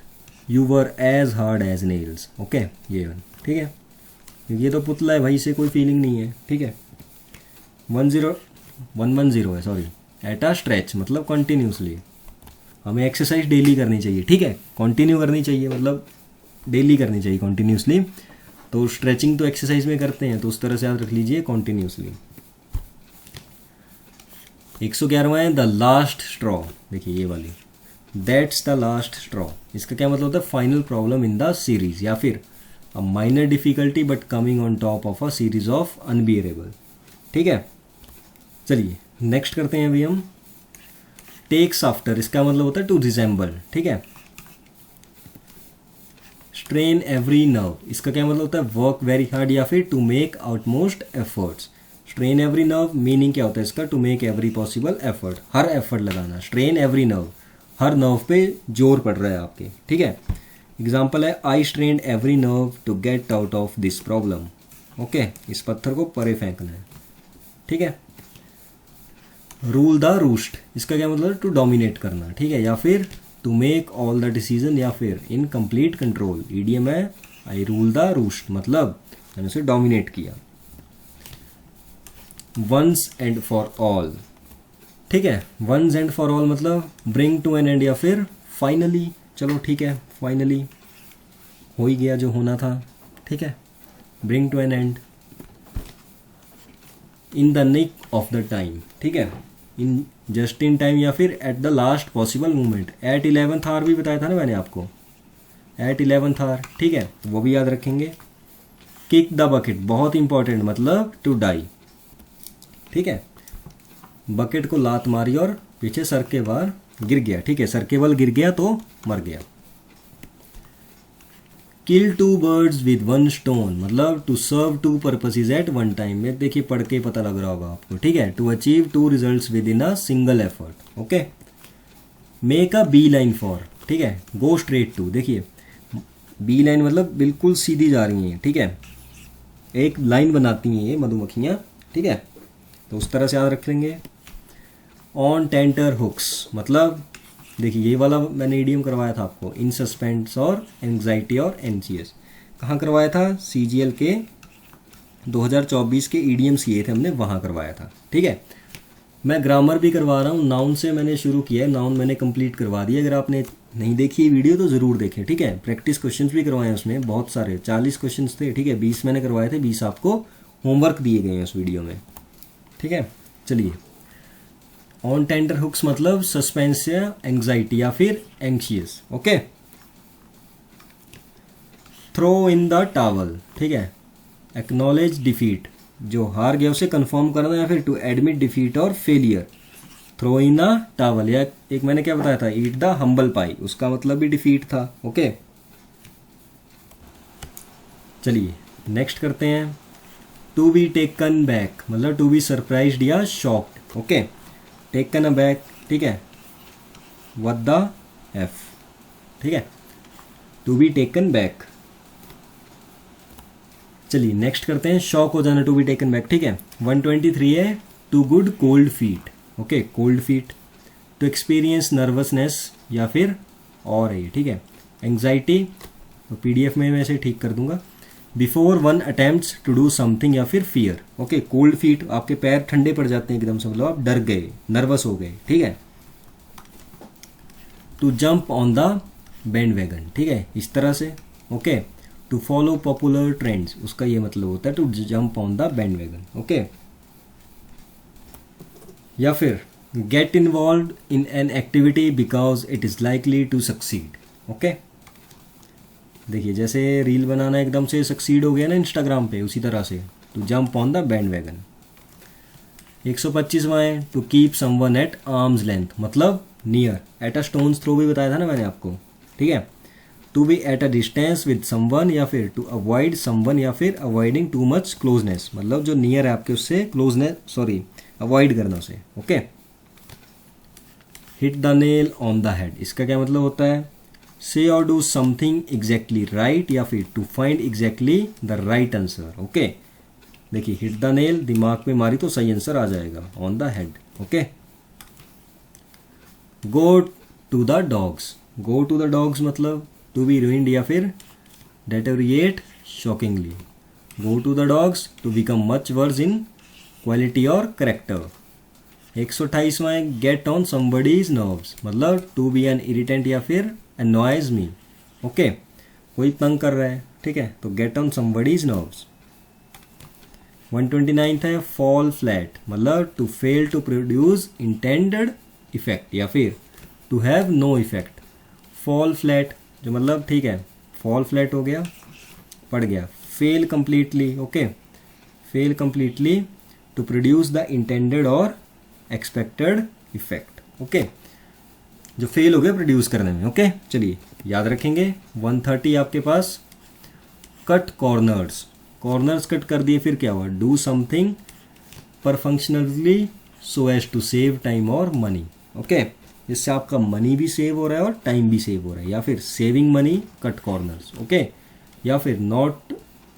you were as hard as nails, okay, ये ठीक है, ये तो पुतला है भाई, से कोई फीलिंग नहीं है, ठीक है। 110 है, सॉरी, एट अ स्ट्रेच मतलब कंटिन्यूसली, हमें एक्सरसाइज डेली करनी चाहिए, ठीक है, कंटिन्यू करनी चाहिए, मतलब डेली करनी चाहिए कंटिन्यूसली। तो स्ट्रेचिंग तो एक्सरसाइज में करते हैं, तो उस तरह से याद रख लीजिए कंटिन्यूसली। 111वां है द लास्ट स्ट्रॉ, देखिए ये वाली, दैट्स द लास्ट स्ट्रॉ, इसका क्या मतलब होता है? Final problem in the series, या फिर a minor difficulty but coming on top of a series of unbearable, ठीक है। चलिए नेक्स्ट करते हैं अभी हम। टेक्स आफ्टर, इसका मतलब होता है टू रिजेंबल, ठीक है। स्ट्रेन एवरी नर्व, इसका क्या मतलब होता है? वर्क वेरी हार्ड या फिर to make utmost efforts. Strain every nerve meaning क्या होता है इसका? To make every possible effort, हर एफर्ट लगाना। स्ट्रेन एवरी नर्व, हर नर्व पे जोर पड़ रहा है आपके, ठीक है। एग्जाम्पल है I strain every nerve to get out of this problem, okay, इस पत्थर को परे फेंकना है, ठीक है। रूल द रूस्ट, इसका क्या मतलब? टू डोमिनेट करना, ठीक है, या फिर to make all the decision, या फिर इन कंप्लीट कंट्रोल। ईडीएम है आई रूल द रूस्ट, मतलब मैंने उसे डोमिनेट किया। वंस एंड फॉर ऑल, ठीक है, वंस एंड फॉर ऑल मतलब ब्रिंग टू एन एंड या फिर फाइनली, चलो ठीक है, फाइनली हो ही गया जो होना था, ठीक है, bring to an end. In the nick of the time, ठीक है, इन जस्ट इन टाइम या फिर at the last possible moment. At 11th hour भी बताया था ना मैंने आपको, एट 11th आवर, ठीक है, वो भी याद रखेंगे। किक द बकेट, बहुत इंपॉर्टेंट, मतलब टू डाई, ठीक है, बकेट को लात मारी और पीछे सर के बाहर गिर गया, ठीक है, सर के बल गिर गया तो मर गया। किल 2 birds विद 1 stone, मतलब to serve 2 purposes at 1 time में, देखिए पढ़ के पता लग रहा होगा आपको, ठीक है, to achieve 2 results within a single effort. Okay, make a bee line for, ठीक है, गो स्ट्रेट टू, देखिए बी लाइन मतलब बिल्कुल सीधी जा रही हैं, ठीक है, एक लाइन बनाती हैं ये मधुमक्खियाँ, ठीक है, तो उस तरह से याद रख लेंगे। ऑन टेंटर हुक्स, मतलब देखिए ये वाला मैंने ईडीएम करवाया था आपको, इन सस्पेंस और एंग्जाइटी और एनसीएस, कहाँ करवाया था, सीजीएल के 2024 के ईडीएम्स किए थे हमने, वहाँ करवाया था, ठीक है। मैं ग्रामर भी करवा रहा हूँ, नाउन से मैंने शुरू किया है, नाउन मैंने कंप्लीट करवा दिया, अगर आपने नहीं देखी वीडियो तो ज़रूर देखें, ठीक है। प्रैक्टिस क्वेश्चंस भी करवाए हैं उसमें, बहुत सारे 40 क्वेश्चंस थे, ठीक है, 20 मैंने करवाए थे, 20 आपको होमवर्क दिए गए हैं उस वीडियो में, ठीक है। चलिए, ऑन टेंटर हुक्स मतलब सस्पेंस या एंग्जाइटी या फिर anxious. Okay, throw in the towel, ठीक है, एक्नॉलेज डिफीट, जो हार गया उसे कंफर्म करना, या फिर टू एडमिट डिफीट और failure. Throw in a towel, या एक मैंने क्या बताया था, ईट द हम्बल पाई, उसका मतलब भी डिफीट था। ओके, चलिए नेक्स्ट करते हैं। टू बी टेकन बैक मतलब टू बी सरप्राइज्ड या shocked. Okay, taken a back, ठीक है, व्हाट द एफ, ठीक है, टू बी टेकन बैक। चलिए नेक्स्ट करते हैं, शॉक हो जाना, टू बी टेकन बैक, ठीक है। 123 है, to good cold feet. Okay, cold feet, to experience nervousness या फिर और है, ठीक है, एंग्जाइटी, तो पीडीएफ में मैं इसे ठीक कर दूंगा। Before one attempts to do something या फिर फियर। ओके, कोल्ड फीट, आपके पैर ठंडे पड़ जाते हैं एकदम से, मतलब आप डर गए, नर्वस हो गए, ठीक है। To jump on the bandwagon, ठीक है, इस तरह से। Okay, to follow popular trends, उसका ये मतलब होता है to jump on the bandwagon. Okay, या फिर get involve in an activity because it is likely to succeed. Okay, देखिए जैसे रील बनाना एकदम से सक्सीड हो गया ना इंस्टाग्राम पे, उसी तरह से to jump on the bandwagon. 125वां है, to keep someone at arm's length, मतलब near, at a stone's throw भी बताया था ना मैंने आपको, ठीक है। To be at a distance with someone या फिर टू अवॉइड समवन या फिर अवॉइडिंग टू मच क्लोजनेस, मतलब जो नियर है आपके उससे क्लोजनेस, सॉरी अवॉइड करना उसे। Okay, hit the nail on the head, इसका क्या मतलब होता है, से और डू समथिंग एग्जैक्टली राइट या फिर to find exactly the right answer. Okay, देखिए हिट द नेल, दिमाग पे मारी तो सही आंसर आ जाएगा, on the head. Okay, go to the dogs, go to the dogs मतलब टू बी ruined या फिर deteriorate shockingly। Go to the dogs, to become much worse in quality और करेक्टर। 128वां है, गेट ऑन समबडीज नर्व्स, मतलब to be an irritant या फिर annoys me। Okay, कोई तंग कर रहा है, ठीक है, तो gate on somebody's nerves. 129th है, फॉल फ्लैट, मतलब to fail to produce intended effect या फिर to have no effect. Fall flat जो मतलब, ठीक है, फॉल फ्लैट हो गया, पड़ गया। Fail completely, okay, fail completely to produce the intended और एक्सपेक्टेड इफेक्ट। ओके, जो फेल हो गया प्रोड्यूस करने में। ओके, चलिए याद रखेंगे। 130 आपके पास, कट कॉर्नर्स, कॉर्नर्स कट कर दिए, फिर क्या हुआ, do something perfunctorily so as to save time और मनी। ओके, इससे आपका मनी भी सेव हो रहा है और टाइम भी सेव हो रहा है, या फिर saving money, cut corners. Okay, या फिर not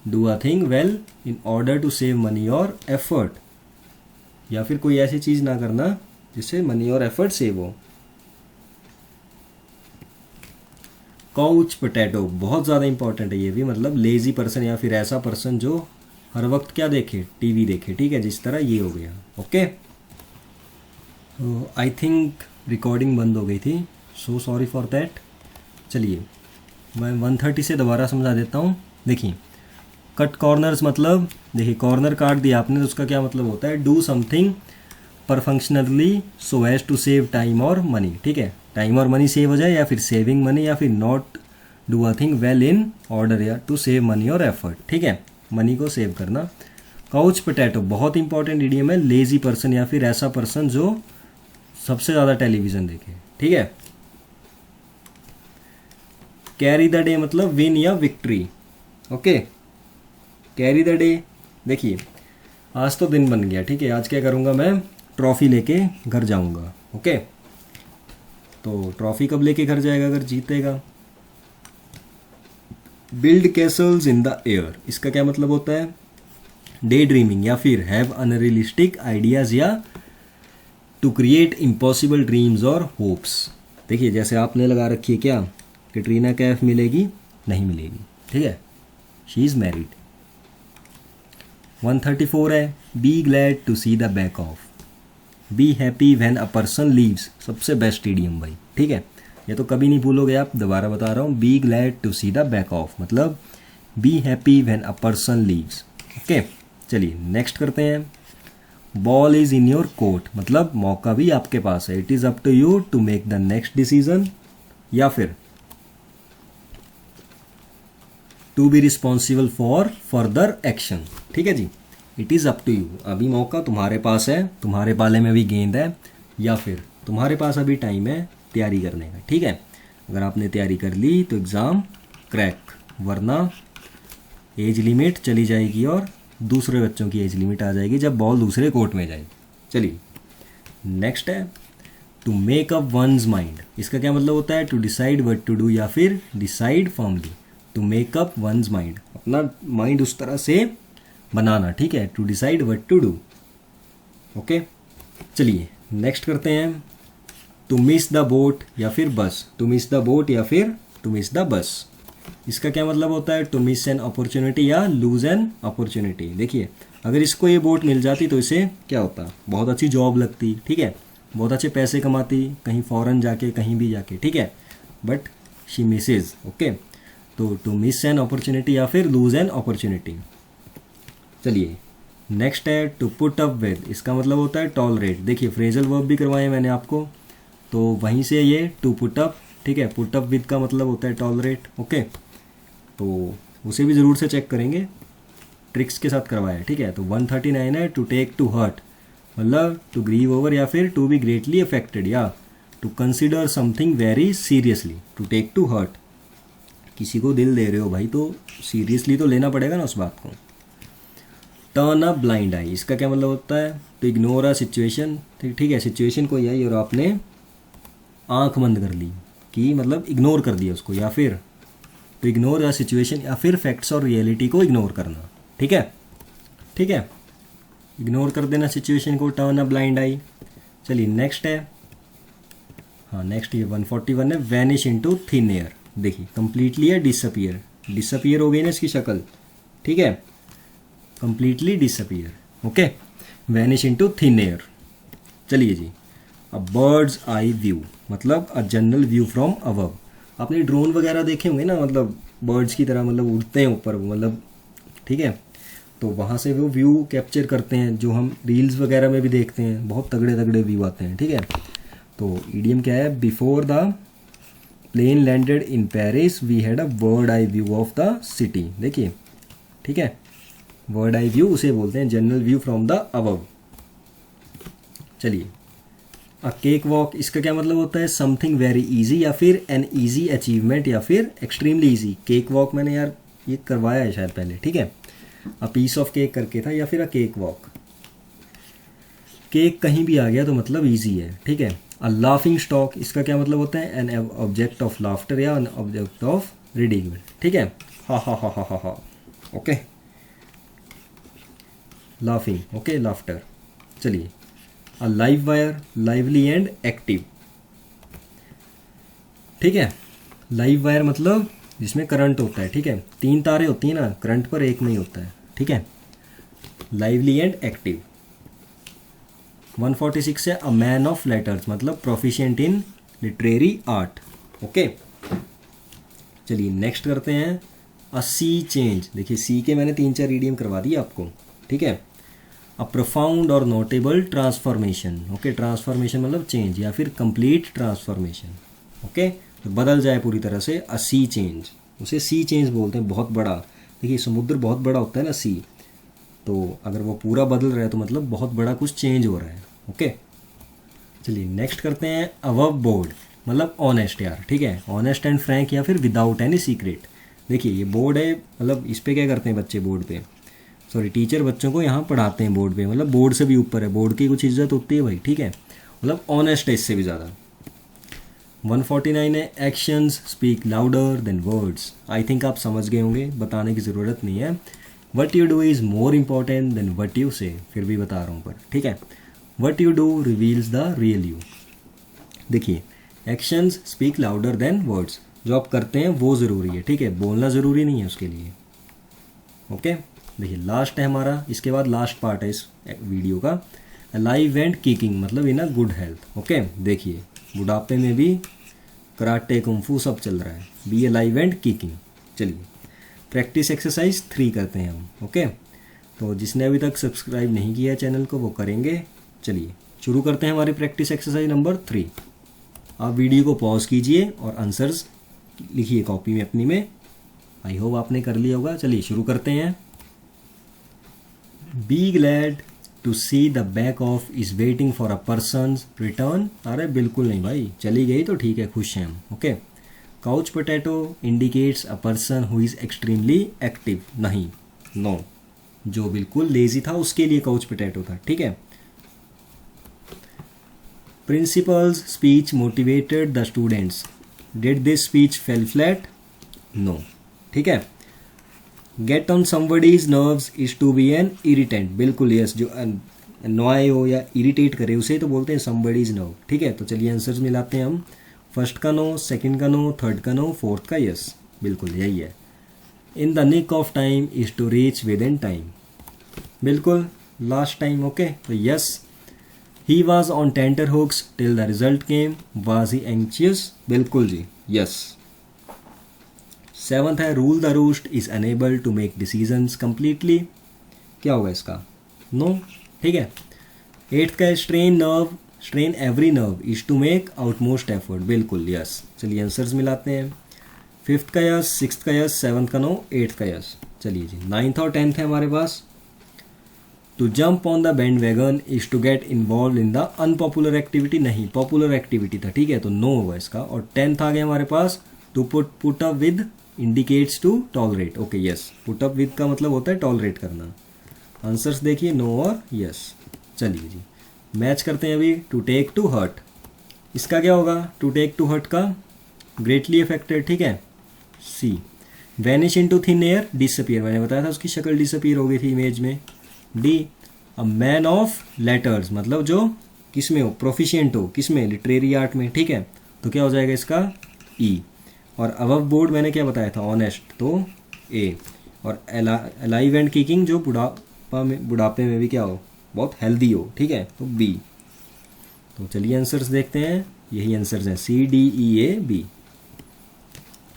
do a thing well in order to save money और एफर्ट, या फिर कोई ऐसी चीज़ ना करना जिससे मनी और एफर्ट सेव हो। काउच पोटैटो, बहुत ज़्यादा इंपॉर्टेंट है ये भी, मतलब लेजी पर्सन या फिर ऐसा पर्सन जो हर वक्त क्या देखे, टीवी देखे, ठीक है, जिस तरह ये हो गया। ओके, आई थिंक रिकॉर्डिंग बंद हो गई थी, सो सॉरी फॉर दैट। चलिए मैं 130 से दोबारा समझा देता हूँ। देखिए, कट कॉर्नर्स मतलब, देखिए कॉर्नर काट दिया आपने तो उसका क्या मतलब होता है, do something perfunctorily so as to save time और मनी, ठीक है, टाइम और मनी सेव हो जाए, या फिर सेविंग मनी, या फिर not do a thing well in order या टू सेव मनी और एफर्ट, ठीक है, मनी को सेव करना। काउच पोटैटो बहुत इंपॉर्टेंट इडियम है, लेजी पर्सन या फिर ऐसा पर्सन जो सबसे ज़्यादा टेलीविज़न देखे, ठीक है। कैरी द डे मतलब विन या victory, okay. Carry the day, देखिए आज तो दिन बन गया, ठीक है, आज क्या करूँगा मैं, ट्रॉफी लेके घर जाऊँगा, ओके। तो ट्रॉफी कब लेके घर जाएगा, अगर जीतेगा। Build Castle's in the air, इसका क्या मतलब होता है, डे ड्रीमिंग या फिर हैव अनरियलिस्टिक आइडियाज या टू क्रिएट इम्पॉसिबल ड्रीम्स और होप्स। देखिए जैसे आपने लगा रखी है क्या, कैटरीना कैफ मिलेगी, नहीं मिलेगी, ठीक है, शी इज़ मैरिड। 134 है, be glad to see the back of, be happy when a person leaves, सबसे बेस्ट इडियम भाई, ठीक है, ये तो कभी नहीं भूलोगे आप, दोबारा बता रहा हूँ, be glad to see the back of मतलब be happy when a person leaves, okay. चलिए नेक्स्ट करते हैं, ball is in your court मतलब मौका भी आपके पास है, it is up to you to make the next decision या फिर to be responsible for further action, ठीक है जी, it is up to you, अभी मौका तुम्हारे पास है, तुम्हारे पाले में भी गेंद है, या फिर तुम्हारे पास अभी टाइम है तैयारी करने का, ठीक है। अगर आपने तैयारी कर ली तो एग्ज़ाम क्रैक, वरना एज लिमिट चली जाएगी और दूसरे बच्चों की एज लिमिट आ जाएगी जब बॉल दूसरे कोर्ट में जाएगी। चलिए नेक्स्ट है, to make up one's mind, इसका क्या मतलब होता है, to decide what to do या फिर decide formally, to make up one's mind अपना माइंड उस तरह से बनाना, ठीक है, to decide what to do, okay. चलिए नेक्स्ट करते हैं, टू मिस द बोट या फिर बस, टू मिस द बोट या फिर टू मिस द बस, इसका क्या मतलब होता है, टू मिस एन अपॉर्चुनिटी या लूज एन अपॉर्चुनिटी। देखिए अगर इसको ये बोट मिल जाती तो इसे क्या होता, बहुत अच्छी जॉब लगती, ठीक है, बहुत अच्छे पैसे कमाती, कहीं फॉरेन जाके कहीं भी जाके, ठीक है, बट शी मिसेज, ओके। तो टू मिस एन अपॉर्चुनिटी या फिर लूज एन अपॉर्चुनिटी। चलिए नेक्स्ट है, टू पुट अप विद, इसका मतलब होता है टॉलरेट। देखिए फ्रेजल वर्ब भी करवाए मैंने आपको, तो वहीं से ये टू पुट अप, ठीक है, पुट अप विद का मतलब होता है टॉलरेट, ओके। तो उसे भी ज़रूर से चेक करेंगे, ट्रिक्स के साथ करवाया है, ठीक है। तो 139 है, टू टेक टू हर्ट मतलब टू ग्रीव ओवर या फिर टू बी ग्रेटली अफेक्टेड या to consider something very seriously, to take to heart, किसी को दिल दे रहे हो भाई तो सीरियसली तो लेना पड़ेगा ना उस बात को। टर्न अ ब्लाइंड आई, इसका क्या मतलब होता है, टू इग्नोर अ सिचुएशन, ठीक है, सिचुएशन कोई आई और आपने आंख बंद कर ली कि मतलब इग्नोर कर दिया उसको, या फिर टू इग्नोर अ सिचुएशन या फिर फैक्ट्स और रियलिटी को इग्नोर करना, ठीक है, ठीक है, इग्नोर कर देना सिचुएशन को, टर्न अ ब्लाइंड आई। चलिए नेक्स्ट है, हाँ नेक्स्ट ये 141 है, वैनिश इनटू थिन एयर। देखिए कंप्लीटली है डिसअपियर, डिसअपियर हो गई ना इसकी शक्ल, ठीक है, completely disappear, okay, vanish into thin air. चलिए जी, अ बर्ड्स आई व्यू मतलब a general view from above, आपने ड्रोन वगैरह देखे होंगे ना, मतलब बर्ड्स की तरह मतलब उड़ते हैं ऊपर मतलब, ठीक है, तो वहाँ से वो व्यू कैप्चर करते हैं जो हम रील्स वगैरह में भी देखते हैं, बहुत तगड़े तगड़े व्यू आते हैं, ठीक है। तो ईडियम क्या है, before the plane landed in Paris we had a bird eye view of the city. देखिए ठीक है, बर्ड आई व्यू उसे बोलते हैं general view from the above. चलिए, अ केक वॉक, इसका क्या मतलब होता है, समथिंग वेरी इजी या फिर एन इजी अचीवमेंट या फिर एक्सट्रीमली इजी। केक वॉक मैंने यार ये करवाया है शायद पहले, ठीक है, अ पीस ऑफ केक करके था, या फिर अ केक वॉक। केक कहीं भी आ गया तो मतलब इजी है, ठीक है। अ लाफिंग स्टॉक, इसका क्या मतलब होता है, एन ऑब्जेक्ट ऑफ लाफ्टर या एन ऑब्जेक्ट ऑफ रिडिक्यूल, ठीक है, हा हा हा हा हा, ओके, लाफिंग, ओके, लाफ्टर। चलिए, a live wire, lively and active, ठीक है, लाइव वायर मतलब जिसमें करंट होता है, ठीक है, 3 तारें होती हैं ना करंट पर, एक नहीं होता है, ठीक है, लाइवली एंड एक्टिव। 146 है, अ मैन ऑफ लेटर्स मतलब प्रोफिशिएंट इन लिटरेरी आर्ट, ओके। चलिए नेक्स्ट करते हैं, अ सी चेंज। देखिए सी के मैंने 3-4 ईडियम करवा दिए आपको, ठीक है। अ प्रोफाउंड और नोटेबल ट्रांसफॉर्मेशन, ओके, ट्रांसफॉर्मेशन मतलब चेंज या फिर कंप्लीट ट्रांसफॉर्मेशन, ओके। तो बदल जाए पूरी तरह से, अ सी चेंज, उसे सी चेंज बोलते हैं, बहुत बड़ा। देखिए समुद्र बहुत बड़ा होता है ना, सी, तो अगर वो पूरा बदल रहा है तो मतलब बहुत बड़ा कुछ चेंज हो रहा है। ओके, चलिए नेक्स्ट करते हैं अबव बोर्ड, मतलब ऑनेस्ट यार, ठीक है, ऑनेस्ट एंड फ्रैंक या फिर विदाउट एनी सीक्रेट। देखिए ये बोर्ड है, मतलब इस पे क्या करते हैं बच्चे बोर्ड पे, सॉरी टीचर बच्चों को यहाँ पढ़ाते हैं बोर्ड पे, मतलब बोर्ड से भी ऊपर है, बोर्ड की कुछ इज्जत होती है भाई, ठीक है, मतलब ऑनेस्ट है इससे भी ज़्यादा। 149 है actions speak louder than words. I think आप समझ गए होंगे, बताने की ज़रूरत नहीं है। What you do is more important than what you say, फिर भी बता रहा हूँ पर, ठीक है। What you do reveals the real you. देखिए actions speak louder than words, जो आप करते हैं वो ज़रूरी है, ठीक है, बोलना ज़रूरी नहीं है उसके लिए। ओके, देखिए लास्ट है हमारा, इसके बाद लास्ट पार्ट है इस वीडियो का, अलाइव एंड किकिंग, मतलब इन अ गुड हेल्थ। ओके, देखिए बुढ़ापे में भी कराटे कुंफू सब चल रहा है, बी अलाइव एंड किकिंग। चलिए प्रैक्टिस एक्सरसाइज 3 करते हैं हम। ओके, तो जिसने अभी तक सब्सक्राइब नहीं किया है चैनल को वो करेंगे। चलिए शुरू करते हैं हमारी प्रैक्टिस एक्सरसाइज नंबर 3। आप वीडियो को पॉज कीजिए और आंसर्स लिखिए कॉपी में अपनी में, आई होप आपने कर लिया होगा। चलिए शुरू करते हैं। Be glad to see the back of is waiting for a person return. अरे बिल्कुल नहीं भाई, चली गई तो ठीक है, खुश हैं हम। Okay, couch potato indicates a person who is extremely active. नहीं, नो, जो बिल्कुल लेजी था उसके लिए काउच पोटैटो था, ठीक है। Principal's speech motivated the students, did this speech fail flat? No, ठीक है। Get on somebody's nerves is to be an irritant, बिल्कुल यस, जो अनॉय हो या इरिटेट करे उसे तो बोलते हैं समबडीज नर्व, ठीक है। तो चलिए आंसर्स मिलाते हैं हम, फर्स्ट का नो, सेकंड का नो, थर्ड का नो, फोर्थ का यस, बिल्कुल यही है। In the nick of time is to reach within time, बिल्कुल लास्ट टाइम। ओके, तो yes. He was on tenter hooks till the result came, was he anxious? बिल्कुल जी, yes. Seventh है rule the roost is unable to make decisions completely, क्या होगा इसका? No, ठीक है। एट्थ का strain every nerve is to make utmost effort, बिल्कुल यस। चलिए आंसर्स मिलाते हैं, फिफ्थ का यस, सिक्स्थ का यस, सेवंथ का नो, एट्थ का यस। चलिए जी, नाइन्थ और टेंथ है हमारे पास। To jump on the bandwagon is to get involve in the unpopular activity, नहीं पॉपुलर एक्टिविटी था, ठीक है, तो नो होगा इसका। और टेंथ आ गया हमारे पास, to put up with indicates to tolerate. Okay yes, put up with का मतलब होता है टॉलरेट करना। आंसर्स देखिए नो और यस। चलिए जी, मैच करते हैं अभी। टू टेक टू हर्ट, इसका क्या होगा? टू टेक टू हर्ट का ग्रेटली अफेक्टेड, ठीक है, C. Vanish into thin air, disappear, मैंने बताया था उसकी शक्ल डिसअपियर हो गई थी इमेज में, D. A man of letters, मतलब जो किस में हो, प्रोफिशिएंट हो, किस में, लिटरेरी आर्ट में, ठीक है, तो क्या हो जाएगा इसका? ई। और अबव बोर्ड मैंने क्या बताया था, ऑनेस्ट, तो ए। और अलाइव एंड किकिंग, जो बुढ़ापे में भी क्या हो, बहुत हेल्दी हो, ठीक है, तो बी। तो चलिए आंसर्स देखते हैं, यही आंसर्स हैं C D E A B.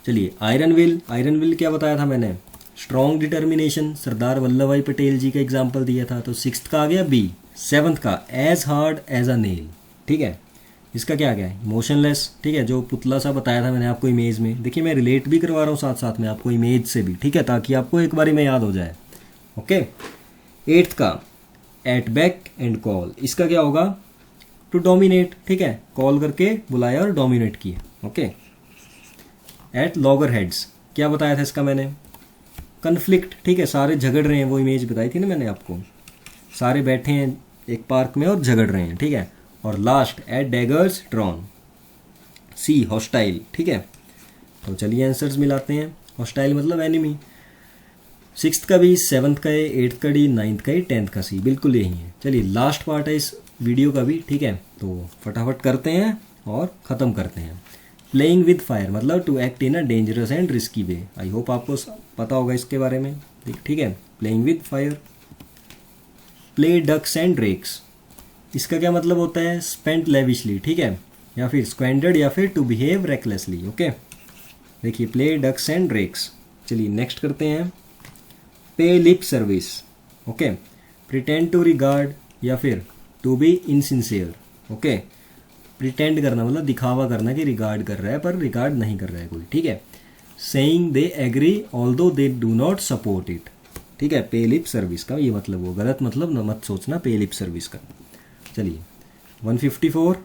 चलिए आयरन विल क्या बताया था मैंने? Strong determination, Sardar Vallabhbhai Patel जी का एग्जाम्पल दिया था, तो सिक्स्थ का आ गया बी। सेवंथ का as hard as a nail, ठीक है, इसका क्या गया? मोशनलेस, ठीक है, जो पुतला सा बताया था मैंने आपको इमेज में। देखिए मैं रिलेट भी करवा रहा हूँ साथ साथ में आपको इमेज से भी, ठीक है, ताकि आपको एक बारी में याद हो जाए। ओके, एट्थ का एट बैक एंड कॉल, इसका क्या होगा? टू डोमिनेट, ठीक है, कॉल करके बुलाया और डोमिनेट किया। ओके, एट लॉगर हेड्स, क्या बताया था इसका मैंने? कन्फ्लिक्ट, ठीक है, सारे झगड़ रहे हैं, वो इमेज बताई थी ना मैंने आपको, सारे बैठे हैं एक पार्क में और झगड़ रहे हैं, ठीक है। और लास्ट एट डैगर्स ड्रॉन, सी हॉस्टाइल, ठीक है। तो चलिए आंसर्स मिलाते हैं, हॉस्टाइल मतलब एनिमी। सिक्स्थ का भी, सेवंथ का ए, एट्थ का डी, नाइन्थ का ए, टेंथ का सी, बिल्कुल यही है। चलिए लास्ट पार्ट है इस वीडियो का भी, ठीक है, तो फटाफट करते हैं और ख़त्म करते हैं। प्लेइंग विद फायर मतलब to act in a dangerous and risky way, I hope आपको पता होगा इसके बारे में, ठीक है। Playing with fire. Play ducks and drakes, इसका क्या मतलब होता है? स्पेंट लेविशली, ठीक है, या फिर स्क्वेंडर्ड, या फिर टू बिहेव रेकलेसली। ओके, देखिए प्ले डक्स एंड ड्रेक्स। चलिए नेक्स्ट करते हैं, pay lip service. Okay, pretend to regard, या फिर to be insincere. Okay, pretend करना मतलब दिखावा करना कि रिगार्ड कर रहा है पर रिगार्ड नहीं कर रहा है कोई, ठीक है। Saying they agree although they do not support it, ठीक है। पे लिप सर्विस का ये मतलब वो गलत मतलब न मत सोचना पे लिप सर्विस का। चलिए 154,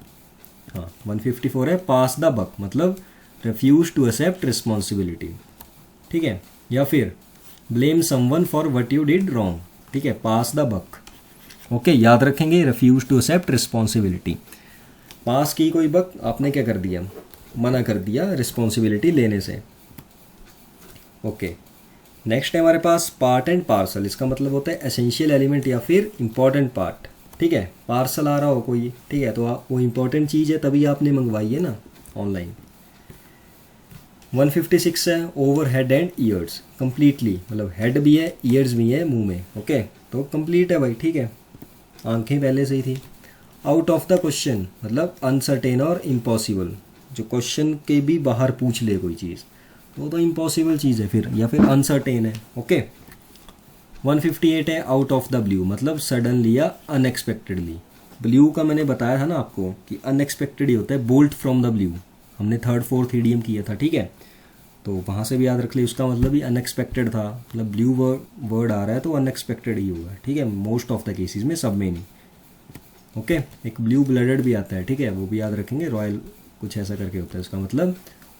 हाँ 154 है पास द बक, मतलब रिफ्यूज टू एक्सेप्ट रिस्पॉन्सिबिलिटी, ठीक है। या फिर blame someone for what you did wrong, ठीक है। पास द बक, ओके याद रखेंगे, रिफ्यूज टू एक्सेप्ट रिस्पॉन्सिबिलिटी। पास की कोई बक, आपने क्या कर दिया, मना कर दिया रिस्पॉन्सिबिलिटी लेने से, ओके। नेक्स्ट है हमारे पास पार्ट एंड पार्सल, इसका मतलब होता है एसेंशियल एलिमेंट या फिर इंपॉर्टेंट पार्ट, ठीक है। पार्सल आ रहा हो कोई, ठीक है, तो वो इंपॉर्टेंट चीज़ है तभी आपने मंगवाई है ना ऑनलाइन। 156 है over head and years, completely मतलब हेड भी है ईयर्स भी है मुंह में, ओके तो कंप्लीट है भाई, ठीक है। आंखें पहले से ही थी। आउट ऑफ द क्वेश्चन मतलब अनसर्टेन और इम्पॉसिबल, जो क्वेश्चन के भी बाहर पूछ ले कोई चीज़ वो तो इम्पॉसिबल चीज़ है फिर, या फिर अनसर्टेन है, ओके। 158 है आउट ऑफ द ब्लू, मतलब सडनली या अनएक्सपेक्टेडली। ब्लू का मैंने बताया था ना आपको कि अनएक्सपेक्टेड ही होता है, बोल्ट फ्रॉम द ब्लू, हमने 3rd 4th ईडीएम किया था, ठीक है। तो वहाँ से भी याद रख ली, उसका मतलब भी अनएक्सपेक्टेड था, मतलब ब्लू वर्ड आ रहा है तो अनएक्सपेक्टेड ही होगा, ठीक है। मोस्ट ऑफ द केसेस में, सब में नहीं, ओके। एक ब्लू ब्लडेड भी आता है, ठीक है, वो भी याद रखेंगे, रॉयल कुछ ऐसा करके होता है, उसका मतलब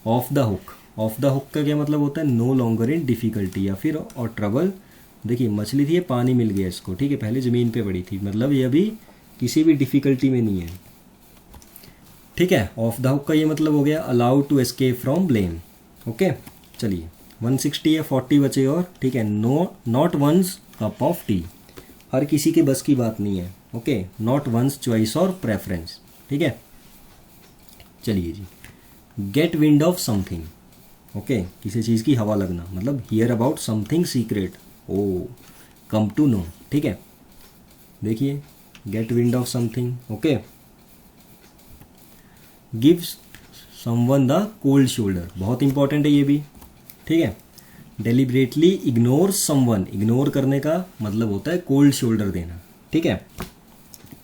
of the hook. Of the hook का क्या मतलब होता है, नो लॉन्गर इन डिफिकल्टी या फिर और ट्रबल। देखिए मछली थी, ये पानी मिल गया इसको, ठीक है, पहले ज़मीन पे पड़ी थी, मतलब ये अभी किसी भी डिफ़िकल्टी में नहीं है, ठीक है। ऑफ द हुक का ये मतलब हो गया allowed to escape from blame, okay. चलिए 160 है, 40 बचे और, ठीक है। No not one's cup of tea, हर किसी के बस की बात नहीं है, ओके। नॉट वंस चॉइस और प्रेफरेंस, ठीक है। चलिए जी, get wind of something, okay, किसी चीज़ की हवा लगना, मतलब hear about something secret, or come to know, ठीक है। देखिए get wind of something, okay. Give someone the cold shoulder, बहुत इंपॉर्टेंट है ये भी, ठीक है। डेलिबरेटली इग्नोर समवन, इग्नोर करने का मतलब होता है कोल्ड शोल्डर देना, ठीक है।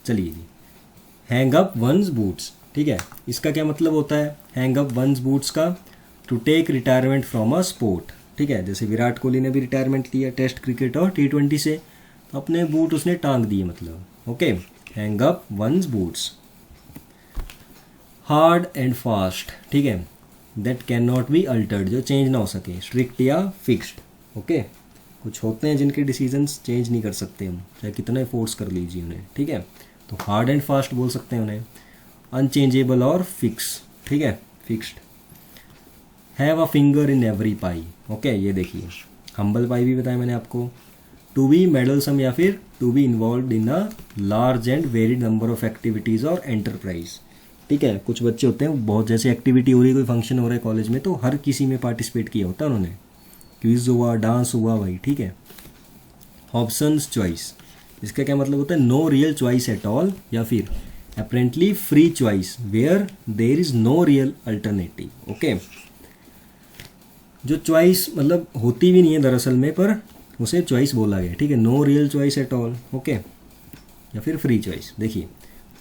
चलिए जी, हैंग अप वंस बूट्स, ठीक है, इसका क्या मतलब होता है हैंग अप वंस बूट्स का, to take retirement from a sport, ठीक है। जैसे विराट कोहली ने भी रिटायरमेंट लिया टेस्ट क्रिकेट और T20 से, तो अपने बूट उसने टांग दिए, मतलब, okay. Hang up one's boots. Hard and fast, ठीक है, that can not be altered, जो चेंज ना हो सके, स्ट्रिक्ट या फिक्स्ड, ओके। कुछ होते हैं जिनके डिसीजंस चेंज नहीं कर सकते हम, चाहे कितना फोर्स कर लीजिए उन्हें, ठीक है, तो हार्ड एंड फास्ट बोल सकते हैं उन्हें। अनचेंजेबल और फिक्स, ठीक है, fixed. Have a finger in every pi, okay, ये देखिए हम्बल पाई भी बताया मैंने आपको। टू बी मेडलसम या फिर to be involve in a large and varied number of activities और एंटरप्राइज, ठीक है। कुछ बच्चे होते हैं बहुत, जैसे एक्टिविटी हो रही है, कोई फंक्शन हो रहा है कॉलेज में, तो हर किसी में पार्टिसिपेट किया होता है उन्होंने, क्विज हुआ, डांस हुआ भाई, ठीक है। हॉब्सन्स चॉइस, इसका क्या मतलब होता है no real choice at all, या फिर apparently free choice where there is no real alternative, okay. जो चॉइस मतलब होती भी नहीं है दरअसल में, पर उसे चॉइस बोला गया, ठीक है। No real choice at all, okay, या फिर फ्री चॉइस। देखिए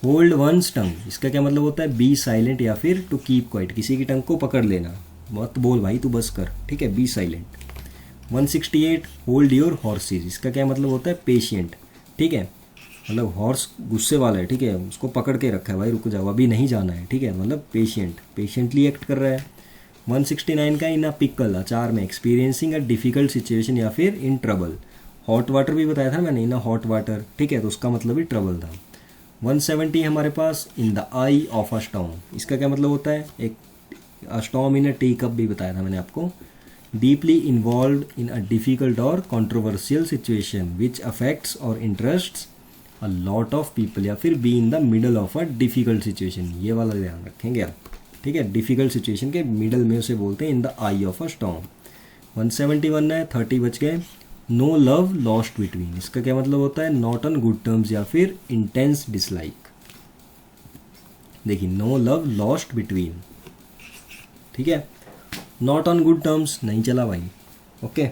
होल्ड वंस टंग, इसका क्या मतलब होता है बी साइलेंट या फिर टू कीप क्वाइट, किसी की टंग को पकड़ लेना, मत बोल भाई तू बस कर, ठीक है, be silent. 168 hold your horses, इसका क्या मतलब होता है पेशेंट, ठीक है, मतलब हॉर्स गुस्से वाला है, ठीक है, उसको पकड़ के रखा है भाई, रुक जाओ अभी नहीं जाना है, ठीक है, मतलब पेशेंटली एक्ट कर रहा है। 169 का इन अ पिकल, अचार में, एक्सपीरियंसिंग अ डिफिकल्ट सिचुएशन या फिर इन ट्रबल। हॉट वाटर भी बताया था मैंने, इन अ हॉट वाटर, ठीक है, तो उसका मतलब भी ट्रबल था। 170 हमारे पास in the eye of a storm, इसका क्या मतलब होता है एक storm in a tea cup भी बताया था मैंने आपको। Deeply involve in a difficult और कॉन्ट्रोवर्शियल सिचुएशन विच अफेक्ट्स और interests a lot of people, या फिर be in the middle of a difficult situation, ये वाला ध्यान रखेंगे आप, ठीक है। डिफिकल्ट सिचुएशन के मिडल में उसे बोलते हैं इन the eye of a storm. 171 है, 30 बच गए। नो लव लॉस्ट बिटवीन, इसका क्या मतलब होता है नॉट ऑन गुड टर्म्स या फिर इंटेंस डिसलाइक। देखिए नो लव लॉस्ट बिटवीन, ठीक है, नॉट ऑन गुड टर्म्स नहीं चला भाई, ओके।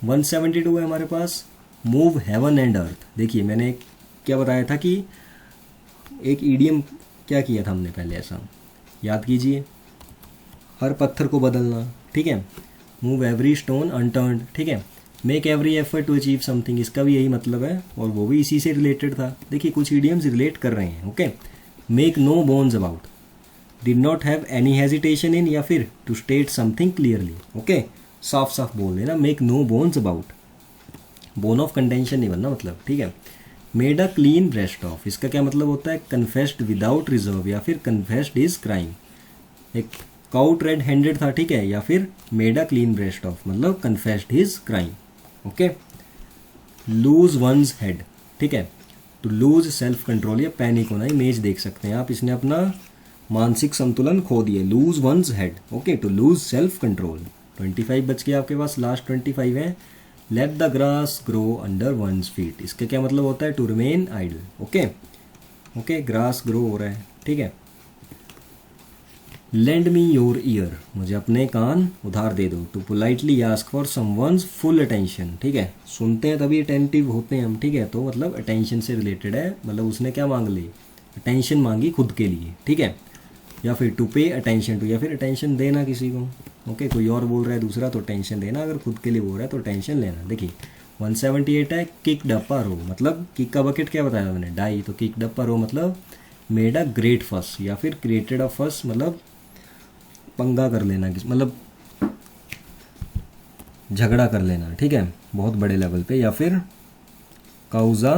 172 है हमारे पास मूव हेवन एंड अर्थ। देखिए मैंने क्या बताया था कि एक ईडियम क्या किया था हमने पहले ऐसा, याद कीजिए, हर पत्थर को बदलना, ठीक है, मूव एवरी स्टोन अनटर्न्ड, ठीक है, make every effort to achieve something, इसका भी यही मतलब है और वो भी इसी से रिलेटेड था। देखिए कुछ इडियम्स रिलेट कर रहे हैं। Okay, make no bones about, did not have any hesitation in, या फिर to state something clearly. Okay, साफ साफ बोल देना, make no bones about, bone of contention नहीं बनना मतलब, ठीक है। Made a clean breast of, इसका क्या मतलब होता है, कन्फेस्ड विदाउट रिजर्व, या फिर कन्फेस्ड इज क्राइम। एक काउट रेड हैंडेड था, ठीक है, या फिर made a clean breast of मतलब confessed his crime. Okay, lose one's head, ठीक है, टू लूज सेल्फ कंट्रोल या पैनिक होना, इमेज देख सकते हैं आप, इसने अपना मानसिक संतुलन खो दिया, lose one's head. Okay, to lose self control. 25 बच के आपके पास, लास्ट 25 है, let the grass grow under one's feet, इसका क्या मतलब होता है, to remain idle. Okay okay, grass grow हो रहा है, ठीक है। लेंड मी योर ईयर, मुझे अपने कान उधार दे दो, to politely ask for someone's full attention, ठीक है, सुनते हैं तभी अटेंटिव होते हैं हम, ठीक है, तो मतलब अटेंशन से रिलेटेड है, मतलब उसने क्या मांग ली, अटेंशन मांगी खुद के लिए, ठीक है, या फिर टू पे अटेंशन टू, या फिर अटेंशन देना किसी को। ओके, कोई और बोल रहा है दूसरा तो टेंशन देना, अगर खुद के लिए बोल रहा है तो टेंशन लेना। देखिए 178 है, किक डप्पा रो, मतलब किक का बकेट क्या बताया मैंने, डाई, तो किक डप्पा रो मतलब मेड अ ग्रेट फस, या फिर क्रिएटेड अ फस मतलब पंगा कर लेना, मतलब झगड़ा कर लेना, ठीक है, बहुत बड़े लेवल पे, या फिर cause a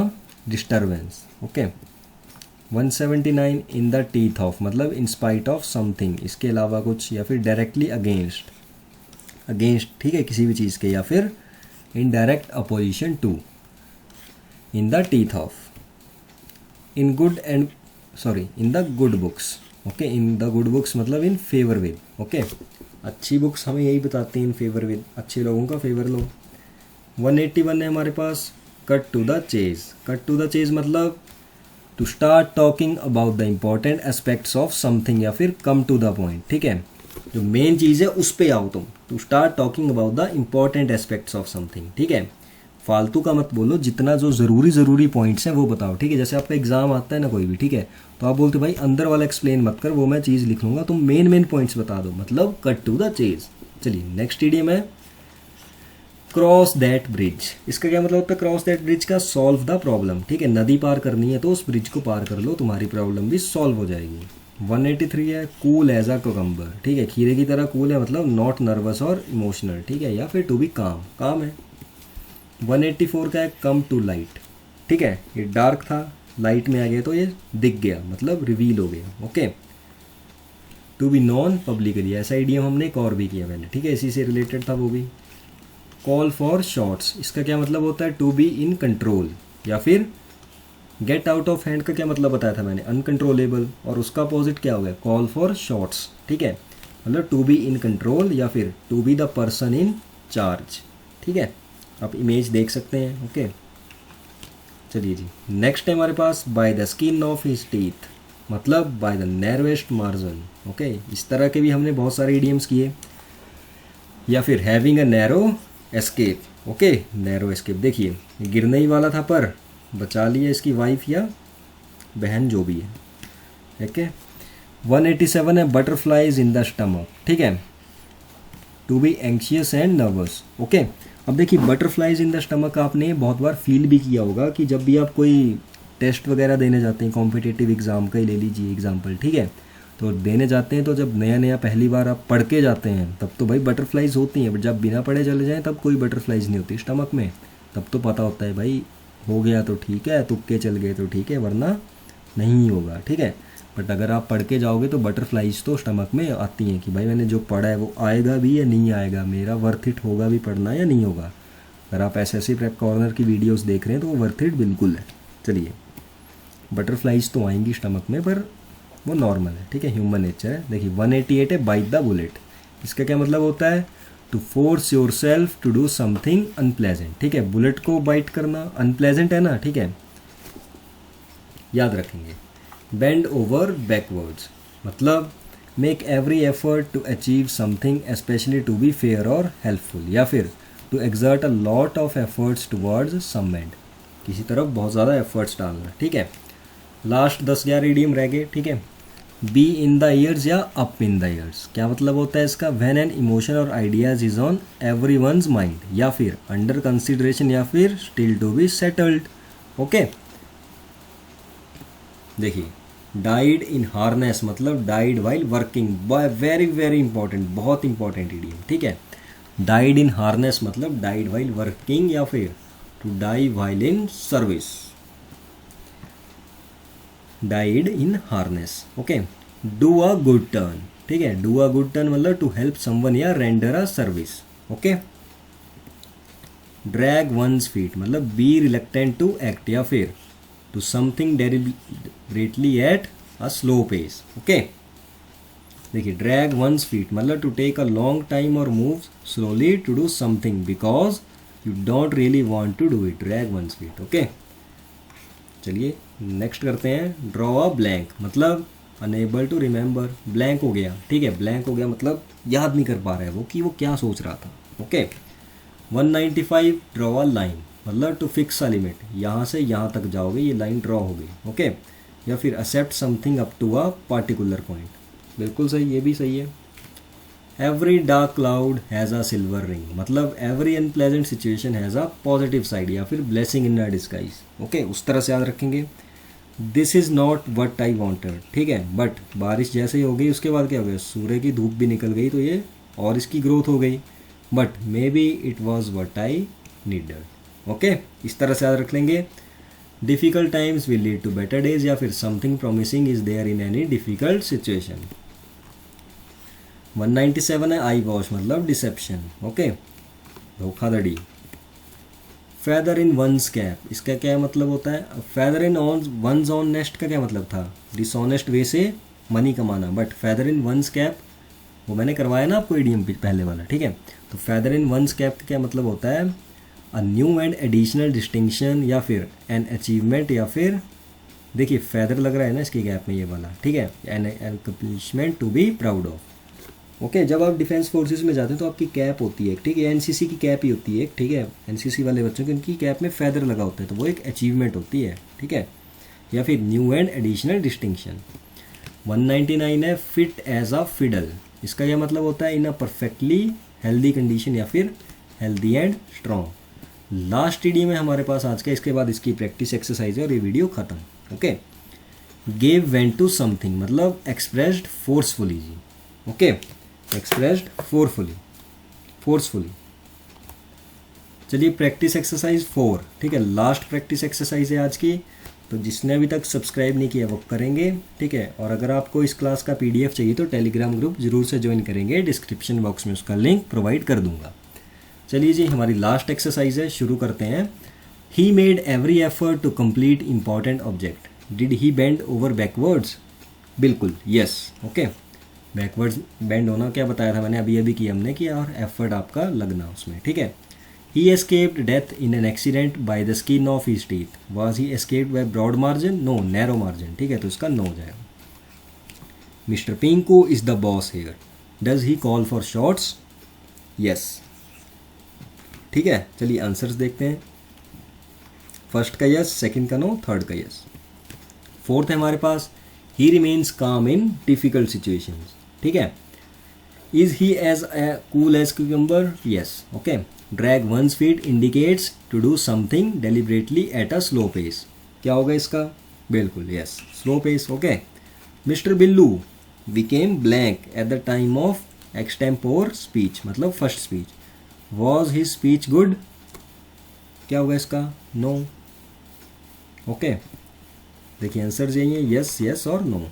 disturbance. Okay, 179 in the teeth of मतलब इन स्पाइट ऑफ समथिंग, इसके अलावा कुछ, या फिर डायरेक्टली अगेंस्ट, अगेंस्ट, ठीक है, किसी भी चीज़ के, या फिर in direct opposition to, in the teeth of, in good and sorry in the good books. Okay, in the good books मतलब इन फेवर विद। ओके, अच्छी बुक्स हमें यही बताती हैं, इन फेवर विद, अच्छे लोगों का फेवर लो। 181 है हमारे पास, cut to the chase, cut to the chase मतलब to start talking about the important aspects of something, या फिर कम टू द पॉइंट, ठीक है, जो मेन चीज़ है उस पे आओ तुम, to start talking about the important aspects of something, ठीक है, फालतू का मत बोलो, जितना जो ज़रूरी पॉइंट्स हैं वो बताओ, ठीक है। जैसे आपका एग्जाम आता है ना कोई भी, ठीक है, तो आप बोलते भाई अंदर वाला एक्सप्लेन मत कर, वो मैं चीज़ लिख लूँगा, तुम मेन पॉइंट्स बता दो, मतलब कट टू द चेज। चलिए नेक्स्ट इडियम है क्रॉस दैट ब्रिज, इसका क्या मतलब होता है, क्रॉस दैट ब्रिज का सॉल्व द प्रॉब्लम, ठीक है, नदी पार करनी है तो उस ब्रिज को पार कर लो, तुम्हारी प्रॉब्लम भी सॉल्व हो जाएगी। 183 है, कूल एज अ कुकम्बर, ठीक है, खीरे की तरह कूल है मतलब नॉट नर्वस और इमोशनल, ठीक है, या फिर टू बी काम, काम है। 184 का है कम टू लाइट, ठीक है, ये डार्क था, लाइट में आ गया तो ये दिख गया, मतलब रिवील हो गया। Okay, to be non publicly, ऐसा इडियम हमने एक और भी किया पहले, ठीक है, इसी से रिलेटेड था वो भी। कॉल फॉर शॉट्स, इसका क्या मतलब होता है, टू बी इन कंट्रोल, या फिर गेट आउट ऑफ हैंड का क्या मतलब बताया था मैंने, अनकंट्रोलेबल, और उसका अपोजिट क्या हो गया, कॉल फॉर शॉट्स, ठीक है, मतलब टू बी इन कंट्रोल या फिर to be the person in charge, ठीक है, आप इमेज देख सकते हैं। ओके, चलिए जी, नेक्स्ट है हमारे पास by the skin of his teeth, मतलब by the narrowest margin. Okay, इस तरह के भी हमने बहुत सारे इडियम्स किए, या फिर having a narrow escape. Okay, narrow escape, देखिए गिरने ही वाला था पर बचा लिया इसकी वाइफ या बहन जो भी है। ठीक है, 187 है बटरफ्लाइज इन द स्टमक, ठीक है, to be anxious and nervous. Okay, अब देखिए बटरफ्लाइज इन द स्टमक आपने बहुत बार फील भी किया होगा कि जब भी आप कोई टेस्ट वगैरह देने जाते हैं, कॉम्पिटिटिव एग्ज़ाम का ही ले लीजिए एग्जाम्पल, ठीक है, तो देने जाते हैं तो जब नया नया पहली बार आप पढ़ के जाते हैं तब तो भाई बटरफ्लाइज होती हैं, बट जब बिना पढ़े चले जाएं तब कोई बटरफ्लाइज नहीं होती स्टमक में, तब तो पता होता है भाई हो गया तो ठीक है, तुक्के चल गए तो ठीक है, वरना नहीं होगा, ठीक है। बट अगर आप पढ़ के जाओगे तो बटरफ्लाइज तो स्टमक में आती हैं कि भाई मैंने जो पढ़ा है वो आएगा भी या नहीं आएगा, मेरा वर्थ इट होगा भी पढ़ना या नहीं होगा। अगर आप एसएससी प्रेप कॉर्नर की वीडियोस देख रहे हैं तो वो वर्थ इट बिल्कुल है। चलिए, बटरफ्लाइज तो आएंगी स्टमक में पर वो नॉर्मल है, ठीक है, ह्यूमन नेचर है। देखिए 188 है बाइट द बुलेट, इसका क्या मतलब होता है, to force yourself to do something unpleasant, ठीक है, बुलेट को बाइट करना अनप्लेजेंट है ना, ठीक है, याद रखेंगे। बेंड ओवर बैकवर्ड्स मतलब make every effort to achieve something specially to be fair और हेल्पफुल, या फिर to exert a lot of efforts towards some end, किसी तरफ बहुत ज़्यादा एफर्ट्स डालना, ठीक है। लास्ट 10-11 इडियम रह गए, ठीक है। बी इन द ईयर्स या अप इन द ईयर्स, क्या मतलब होता है इसका? व्हेन एन इमोशन और ideas is on everyone's mind, या फिर अंडर कंसिडरेशन, या फिर still to be settled. Okay, देखिए डाइड इन हार्नेस मतलब died while working, very very important, बहुत इंपॉर्टेंट इडियम, ठीक है। डाइड इन हार्नेस मतलब डाइड वाइल वर्किंग, या फिर to die while in service, died in harness. Okay, do a good turn, ठीक है, डू अ गुड टर्न मतलब to help someone या render a service. Okay, drag one's feet मतलब be reluctant to act, या फिर to something deliberately at a slow pace. Okay, देखिए drag one's feet मतलब to take a long time और move slowly to do something because you don't really want to do it, drag one's feet. Okay, चलिए next करते हैं। Draw a blank मतलब unable to remember, blank हो गया, ठीक है, ब्लैंक हो गया मतलब याद नहीं कर पा रहा है वो कि वो क्या सोच रहा था। ओके, 195 ड्रॉ अ लाइन मतलब टू फिक्स अ लिमिट, यहाँ से यहाँ तक जाओगे ये लाइन ड्रॉ हो गई। ओके, या फिर accept something up to a particular point, बिल्कुल सही, ये भी सही है। Every dark cloud has a silver ring मतलब every unpleasant situation has a positive side, या फिर blessing in a disguise. Okay, उस तरह से याद रखेंगे। This is not what I wanted, ठीक है, बट बारिश जैसे ही हो गई उसके बाद क्या हो गया, सूर्य की धूप भी निकल गई तो ये और इसकी ग्रोथ हो गई, but maybe it was what I needed. Okay, इस तरह से याद रख लेंगे। Difficult times will lead to better days, या फिर something promising is there in any difficult situation. 197 है आई वॉश मतलब डिसेप्शन। ओके, धोखाधड़ी। फेदर इन वंस कैप, इसका क्या मतलब होता है? Feather in on one's on nest का क्या मतलब था? डिसऑनेस्ट वे से मनी कमाना, but feather in one's cap वो मैंने करवाया ना आपको इडियम पहले वाला, ठीक है। तो फेदर इन वंस कैप का क्या मतलब होता है? A new and additional distinction, या फिर एन अचीवमेंट, या फिर देखिए फेदर लग रहा है ना इसकी कैप में ये वाला, ठीक है, an accomplishment to be proud of. Okay, जब आप डिफेंस फोर्सेस में जाते हैं तो आपकी कैप होती है, ठीक है, एनसीसी की कैप ही होती है, ठीक है, एनसीसी वाले बच्चों की उनकी कैप में फेदर लगा होता है तो वो एक अचीवमेंट होती है, ठीक है, या फिर न्यू एंड एडिशनल डिस्टिंक्शन। 199 है फिट एज अ फिडल, इसका क्या मतलब होता है? In a perfectly healthy condition, या फिर healthy and strong. Last ED में हमारे पास आज का, इसके बाद इसकी प्रैक्टिस एक्सरसाइज है और ये वीडियो खत्म। Okay, give vent to something मतलब एक्सप्रेस्ड फोर्सफुली जी। Okay, expressed forcefully. चलिए प्रैक्टिस एक्सरसाइज 4, ठीक है, लास्ट प्रैक्टिस एक्सरसाइज है आज की, तो जिसने अभी तक सब्सक्राइब नहीं किया वो करेंगे, ठीक है। और अगर आपको इस क्लास का पीडीएफ चाहिए तो टेलीग्राम ग्रुप जरूर से ज्वाइन करेंगे, डिस्क्रिप्शन बॉक्स में उसका लिंक प्रोवाइड कर दूंगा। चलिए जी, हमारी लास्ट एक्सरसाइज है, शुरू करते हैं। He made every effort to complete important object, did he bend over backwards? बिल्कुल, यस। ओके, बैकवर्ड्स बेंड होना क्या बताया था मैंने, अभी किया हमने कि, और एफर्ट आपका लगना उसमें, ठीक है। He escaped death in an accident by the skin of his teeth, was he escaped by broad margin? No, narrow margin, ठीक है, तो इसका नो हो जाएगा। Mister Pinku is the boss here, does he call for shots? Yes, ठीक है। चलिए answers देखते हैं। फर्स्ट का यस, सेकंड का नो, थर्ड का यस। फोर्थ है हमारे पास, ही रिमेन्स काम इन डिफिकल्ट सिचुएशंस, ठीक है। Is he as cool as cucumber? Yes. Okay, drag one's feet indicates to do something deliberately at a slow pace, क्या होगा इसका? बिल्कुल yes, slow pace. Okay, mister Billu became blank at the time of extempore speech मतलब first speech, was his speech good? क्या होगा इसका? No. Okay, देखिए answer यही है, यस यस और no.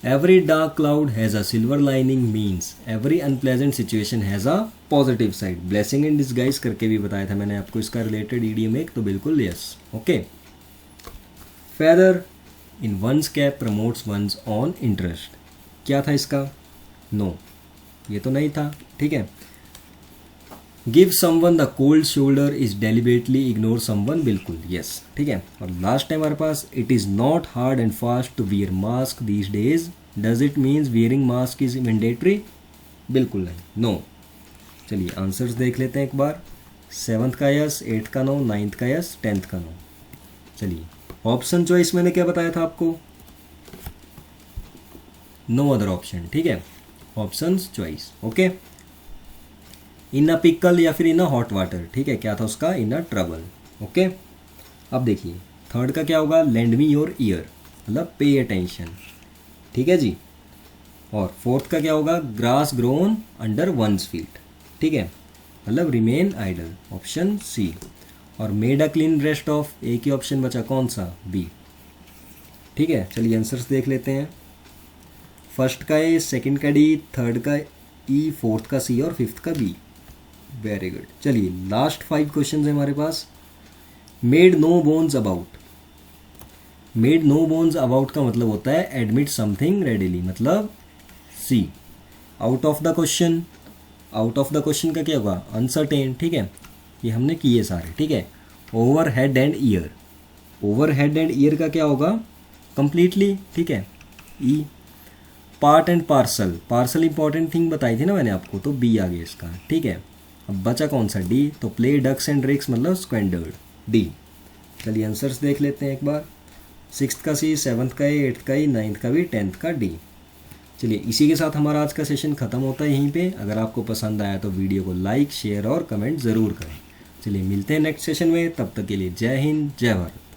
Every dark cloud has a silver lining means every unpleasant situation has a positive side, blessing in disguise करके भी बताया था मैंने आपको इसका रिलेटेड ईडियम एक, तो बिल्कुल yes. Okay, feather in one's cap promotes one's own interest, क्या था इसका? नो, ये तो नहीं था, ठीक है। Give someone the cold shoulder is deliberately ignore someone, बिल्कुल यस, ठीक है। और लास्ट टाइम हमारे पास, it is not hard and fast to wear mask these days, does it means wearing mask is mandatory? बिल्कुल नहीं, नो। चलिए answers देख लेते हैं एक बार। 7th का यस, 8th का नो, 9th का यस, 10th का नो। चलिए ऑप्शन चॉइस मैंने क्या बताया था आपको? नो अदर ऑप्शन, ठीक है, ऑप्शंस चॉइस, ओके। इन अ पिकल या फिर इन अ हॉट वाटर, ठीक है, क्या था उसका, इन अ ट्रबल, ओके। अब देखिए थर्ड का क्या होगा, लेंड मी योर ईयर, मतलब पे अटेंशन, ठीक है जी। और फोर्थ का क्या होगा, grass grown under one's feet, ठीक है, मतलब रिमेन आइडल, ऑप्शन सी। और made a clean breast of, एक ही ऑप्शन बचा, कौन सा, बी, ठीक है। चलिए आंसर्स देख लेते हैं। फर्स्ट का ए, सेकंड का डी, थर्ड का ई, फोर्थ का सी और फिफ्थ का बी। Very good. चलिए लास्ट 5 क्वेश्चन है हमारे पास। Made no bones about, made no bones about का मतलब होता है एडमिट समथिंग रेडिली, मतलब C. Out of the question, out of the question का क्या होगा, अनसर्टेन, ठीक है, ये हमने किए सारे, ठीक है। Over head and ear, over head and ear का क्या होगा, कंप्लीटली, ठीक है, E. Part and parcel, parcel important thing बताई थी ना मैंने आपको, तो बी आ गया इसका, ठीक है। अब बचा कौन सा, डी, तो प्ले डक्स एंड ड्रेक्स मतलब स्क्वेंडर्ड, डी। चलिए आंसर्स देख लेते हैं एक बार। 6th का सी, 7th का ए, 8th का ई, 9th का भी, 10th का डी। चलिए इसी के साथ हमारा आज का सेशन खत्म होता है यहीं पे। अगर आपको पसंद आया तो वीडियो को लाइक, शेयर और कमेंट ज़रूर करें। चलिए मिलते हैं नेक्स्ट सेशन में, तब तक के लिए जय हिंद, जय भारत।